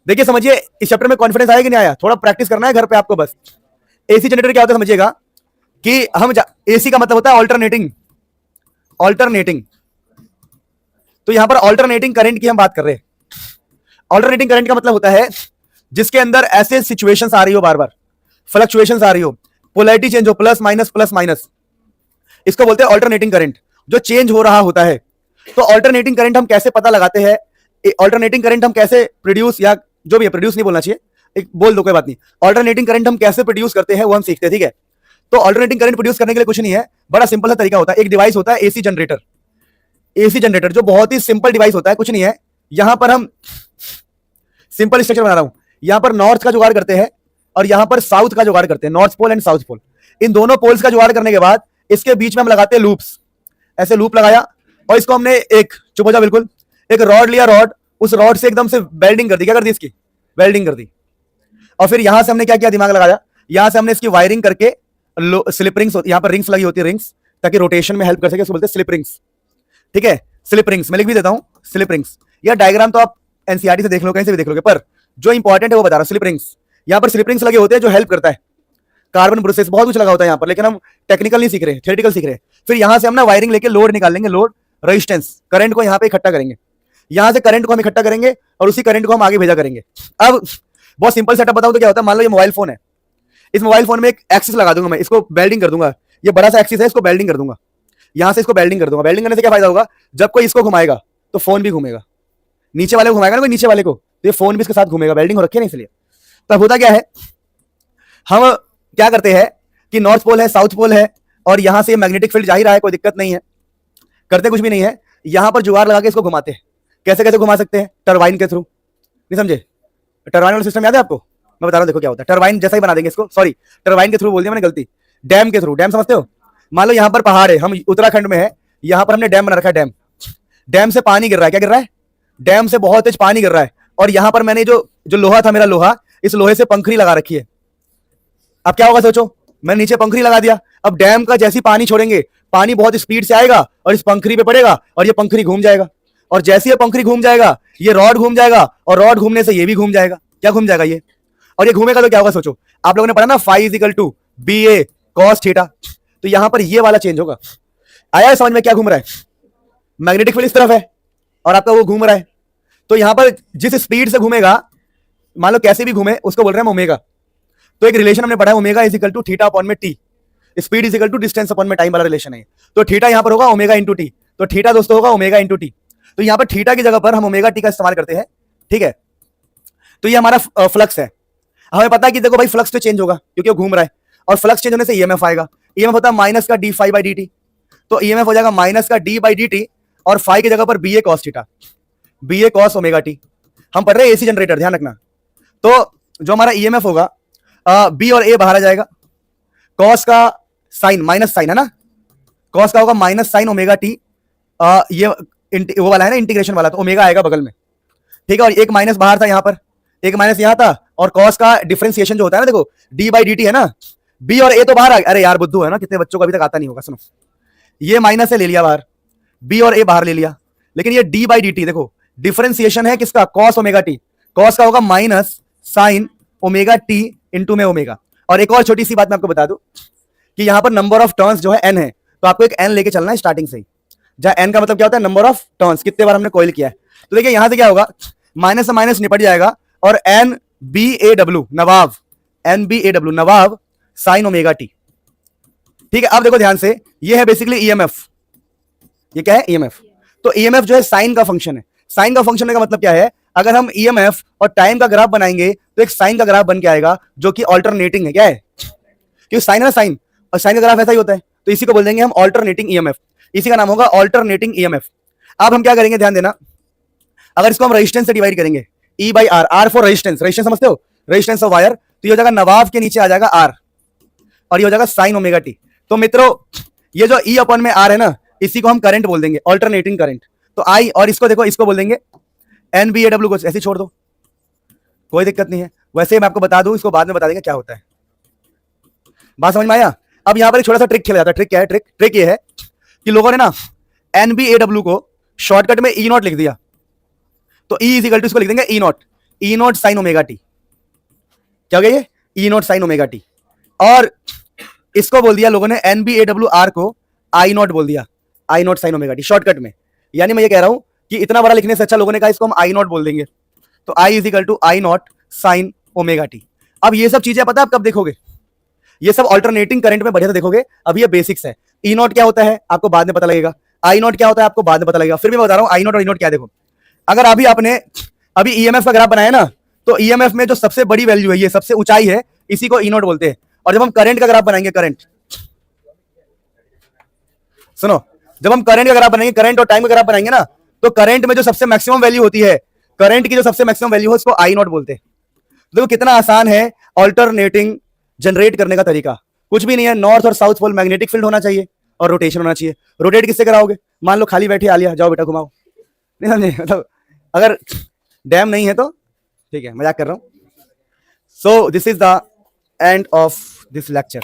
देखिए समझिए, इस चैप्टर में कॉन्फिडेंस आया कि नहीं आया, थोड़ा प्रैक्टिस करना है घर पे आपको बस। एसी जनरेटर क्या होता है समझिएगा, कि हम एसी का मतलब होता है ऑल्टरनेटिंग, तो यहां पर ऑल्टरनेटिंग करंट की हम बात कर रहे हैं। ऑल्टरनेटिंग करंट का मतलब होता है जिसके अंदर ऐसे सिचुएशंस आ रही हो, बार बार फ्लक्चुएशंस आ रही हो, पोलैरिटी चेंज हो, प्लस माइनस, इसको बोलते हैं ऑल्टरनेटिंग करंट, जो चेंज हो रहा होता है। तो ऑल्टरनेटिंग करंट हम कैसे पता लगाते हैं, ऑल्टरनेटिंग करंट हम कैसे प्रोड्यूस, या जो भी है प्रोड्यूस नहीं बोलना चाहिए, एक बोल दो कोई बात नहीं, ऑल्टरनेटिंग करंट हम कैसे प्रोड्यूस करते हैं वो हम सीखते हैं, ठीक है। तो ऑल्टरनेटिंग करंट प्रोड्यूस करने के लिए कुछ नहीं है, बड़ा सिंपल सा तरीका होता है, एक डिवाइस होता है एसी जनरेटर, जो बहुत ही सिंपल डिवाइस होता है, कुछ नहीं है। यहां पर हम सिंपल स्ट्रक्चर बना रहा हूं, यहां पर नॉर्थ का जुगाड़ करते हैं और यहां पर साउथ का जुगाड़ करते हैं, north pole and south pole. इन दोनों पोल्स का जुगाड़ करने के बाद इसके बीच में हम लगाते हैं लूप्स, ऐसे लूप लगाया, और इसको हमने एक चुप हो जा बिल्कुल, एक रॉड लिया, उस रॉड से एकदम से वेल्डिंग कर दी, क्या कर दी, इसकी वेल्डिंग कर दी। और फिर यहां से हमने क्या किया, दिमाग लगाया, यहां से हमने इसकी वायरिंग करके स्लिप रिंग्स, यहां पर रिंग्स लगी होती है, रिंग्स, ताकि रोटेशन में हेल्प कर सके, उसको बोलते हैं स्लिप रिंग्स, ठीक है। स्लिप रिंग्स मैं लिख भी देता हूं, स्लिप रिंग्स, या डायग्राम तो आप एनसीईआरटी से देख लो, कहीं से भी देख लोगे, पर जो इंपॉर्टेंट है वो बता रहा हूं। स्लिप रिंग्स, यहां पर स्लिप रिंग्स लगे होते हैं जो हेल्प करता है, कार्बन ब्रुसेस बहुत कुछ लगा होता है यहां पर, लेकिन हम टेक्निकल नहीं सीख रहे, थियोरेटिकल सीख रहे हैं। फिर यहां से हम ना वायरिंग लेके लोड निकाल लेंगे, लोड रेजिस्टेंस, करंट को यहां पे इकट्ठा करेंगे, यहां से करंट को हम इकट्ठा करेंगे और उसी करंट को हम आगे भेजा करेंगे। अब बहुत सिंपल सेटअप बताऊं तो क्या होता है, मान लो ये मोबाइल फोन है, इस मोबाइल फोन में एक एक्सिस लगा दूंगा मैं, इसको बेल्डिंग कर दूंगा, ये बड़ा सा एक्सिस है, इसको बेल्डिंग कर दूंगा, यहां से इसको बेल्डिंग कर दूंगा। बेल्डिंग करने से क्या फायदा होगा, जब कोई इसको घुमाएगा तो फोन भी घूमेगा, नीचे वाले को घुमाएगा ना कोई नीचे वाले को, तो ये फोन भी इसके साथ घूमेगा, बेल्डिंग हो रखी है ना इसलिए। तब होता क्या है, हम क्या करते हैं कि नॉर्थ पोल है, साउथ पोल है, और यहां से मैग्नेटिक फील्ड जा ही रहा है, कोई दिक्कत नहीं है, करते कुछ भी नहीं है, यहां पर जुगाड़ लगा के इसको घुमाते हैं। कैसे कैसे घुमा सकते हैं, टरबाइन के थ्रू, नहीं समझे, टरबाइन वाला सिस्टम याद है आपको, मैं बता रहा हूं, देखो क्या होता है, टरबाइन जैसा ही बना देंगे इसको, सॉरी टरबाइन के थ्रू बोल दिया मैंने गलती, डैम के थ्रू, डैम समझते हो, मान लो यहां पर पहाड़ है, हम उत्तराखंड में है, यहां पर हमने डैम बना रखा है, डैम से पानी गिर रहा है, क्या गिर रहा है, डैम से बहुत तेज पानी गिर रहा है, और यहां पर मैंने जो लोहा था, मेरा लोहा, इस लोहे से पंखड़ी लगा रखी है। अब क्या होगा सोचो, मैंने नीचे पंखड़ी लगा दिया, अब डैम का जैसी पानी छोड़ेंगे, पानी बहुत स्पीड से आएगा और इस पंखड़ी पे पड़ेगा, और ये पंखड़ी घूम जाएगा, और जैसे ये पंखड़ी घूम जाएगा ये रॉड घूम जाएगा, और रॉड घूमने से ये भी घूम जाएगा, क्या घूम जाएगा ये, और ये घूमेगा तो क्या होगा सोचो, आप लोगों ने पढ़ा ना phi is equal to B A cos theta, तो यहां पर ये वाला चेंज होगा। आया समझ में क्या घूम रहा है, मैग्नेटिक फील्ड इस तरफ है और आपका वो घूम रहा है, तो यहां पर जिस स्पीड से घूमेगा, मान लो कैसे भी घूमे, उसको बोल रहे हैं ओमेगा। तो एक रिलेशन हमने पढ़ा है, omega is equal to theta upon में T, speed is equal to distance upon में टाइम वाला रिलेशन है। तो थीटा यहां पर होगा ओमेगा इंटू टी, तो थीटा दोस्तों होगा ओमेगा इंटू टी, तो यहां पर थीटा की जगह पर हम ओमेगा टी का इस्तेमाल करते हैं, ठीक है। तो ये हमारा फ्लक्स है, हमें पता है कि देखो भाई फ्लक्स तो चेंज होगा क्योंकि वो घूम रहा है, और फ्लक्स चेंज होने से ईएमएफ आएगा, ईएमएफ होता है माइनस का D phi by D T, तो ईएमएफ हो जाएगा माइनस का डी बाई डी टी, और फाई की जगह पर B A cos theta, B A cos omega T. हम पढ़ रहे हैं एसी जनरेटर, ध्यान रखना। तो जो हमारा ईएमएफ होगा, बी और ए बाहर आ जाएगा, कॉस का साइन माइनस साइन है ना, कॉस का होगा माइनस साइन ओमेगा टी, ये वो वाला है ना इंटीग्रेशन वाला, तो ओमेगा आएगा बगल में, ठीक है। और एक माइनस बाहर था, यहां पर एक माइनस यहां था, और कॉस का डिफरेंशिएशन जो होता है ना, देखो डी बाई डी टी है ना, बी और ए तो बाहर आ गया, अरे यार बुद्धू है ना, कितने बच्चों को अभी तक आता नहीं होगा, सुनो, ये माइनस से ले लिया बाहर, बी और ए बाहर ले लिया, लेकिन ये डी बाई डी टी देखो डिफरेंशिएशन है किसका, कॉस ओमेगा टी, कॉस का होगा minus sign omega T into में ओमेगा। और एक और छोटी सी बात मैं आपको बता दूं कि यहां पर नंबर ऑफ टर्न्स जो है एन है, तो आपको एक एन लेके चलना है स्टार्टिंग से ही, जहां एन का मतलब क्या होता है, नंबर ऑफ टर्न्स, कितने बार हमने कॉइल किया है। तो देखिए यहां से क्या होगा, माइनस से माइनस निपट जाएगा और एन बी ए डब्ल्यू नवाब, एन बी ए डब्ल्यू नवाब साइन ओमेगा टी। ठीक है, अब देखो ध्यान से, ये है बेसिकली ईएमएफ, ये क्या है ईएमएफ। तो ईएमएफ जो है साइन का फंक्शन है। साइन का फंक्शन का मतलब क्या है, अगर हम ईएमएफ और टाइम का ग्राफ बनाएंगे तो एक साइन का ग्राफ बन के आएगा जो कि ऑल्टरनेटिंग है। क्या है, क्योंकि साइन है ना, साइन और साइन का ग्राफ ऐसा ही होता है, तो इसी को बोल देंगे हम ऑल्टरनेटिंग ईएमएफ, इसी का नाम होगा ऑल्टरनेटिंग ईएमएफ। अब हम क्या करेंगे, ध्यान देना, अगर इसको हम रेजिस्टेंस से डिवाइड करेंगे, E by R, R for resistance, resistance समझते हो, रेजिस्टेंस ऑफ वायर, तो ये हो जाएगा नवाब के नीचे आ जाएगा आर और ये हो जाएगा साइन ओमेगा टी। तो मित्रों ये जो ई अपॉन में आर है ना, इसी को हम करंट बोल देंगे, ऑल्टरनेटिंग करंट। तो आई, और इसको देखो, इसको बोल देंगे एन बी ए डब्ल्यू, को ऐसे छोड़ दो, कोई दिक्कत नहीं है। वैसे मैं आपको बता दूं, इसको बाद में बता देंगे क्या होता है। बात समझ में आया। अब यहां पर एक छोटा सा ट्रिक खेला जाता है। ट्रिक क्या है, ट्रिक ये है कि लोगों ने ना एन बी ए डब्ल्यू को शॉर्टकट में ई नॉट लिख दिया, तो ई इज इक्वल टू, इसको लिख देंगे E naught sine omega T. क्या हो गया ये, E naught sine omega T. और इसको बोल दिया लोगों ने N B A W R को आई नॉट बोल दिया, I naught sine omega T shortcut में। यानी मैं ये कह रहा हूं कि इतना बड़ा लिखने से अच्छा लोगों ने कहा इसको हम आई नॉट बोल देंगे, तो I is equal to I naught sine omega T. अब ये सब चीजें पता है आप कब देखोगे, ये सब ऑल्टरनेटिंग करंट में बढ़िया से देखोगे। अब ये बेसिक्स है। ई नॉट क्या होता है आपको बाद में पता लगेगा, आई नॉट क्या होता है आपको बाद में पता लगेगा। फिर भी मैं बता रहा हूं आई नॉट और ई नॉट क्या। देखो अगर अभी आपने अभी ईएमएफ का ग्राफ बनाया ना, तो ईएमएफ में जो सबसे बड़ी वैल्यू है, ये सबसे ऊंचाई है, इसी को ई नॉट बोलते हैं। और जब हम करंट का ग्राफ बनाएंगे, करंट सुनो, जब हम करंट का ग्राफ बनाएंगे, करंट और टाइम का ग्राफ बनाएंगे ना, तो करंट में जो सबसे मैक्सिमम वैल्यू होती है, करंट की जो सबसे मैक्सिमम वैल्यू है, उसको आई नॉट बोलते हैं। देखो कितना आसान है ऑल्टरनेटिंग जनरेट करने का तरीका, कुछ भी नहीं है। नॉर्थ और साउथ पोल मैग्नेटिक फील्ड होना चाहिए और रोटेशन होना चाहिए। रोटेट किससे कराओगे, मान लो खाली बैठे आलिया, जाओ बेटा घुमाओ, नहीं समझे, मतलब अगर डैम नहीं है तो ठीक है, मजाक कर रहा हूं। So this is the end of this lecture.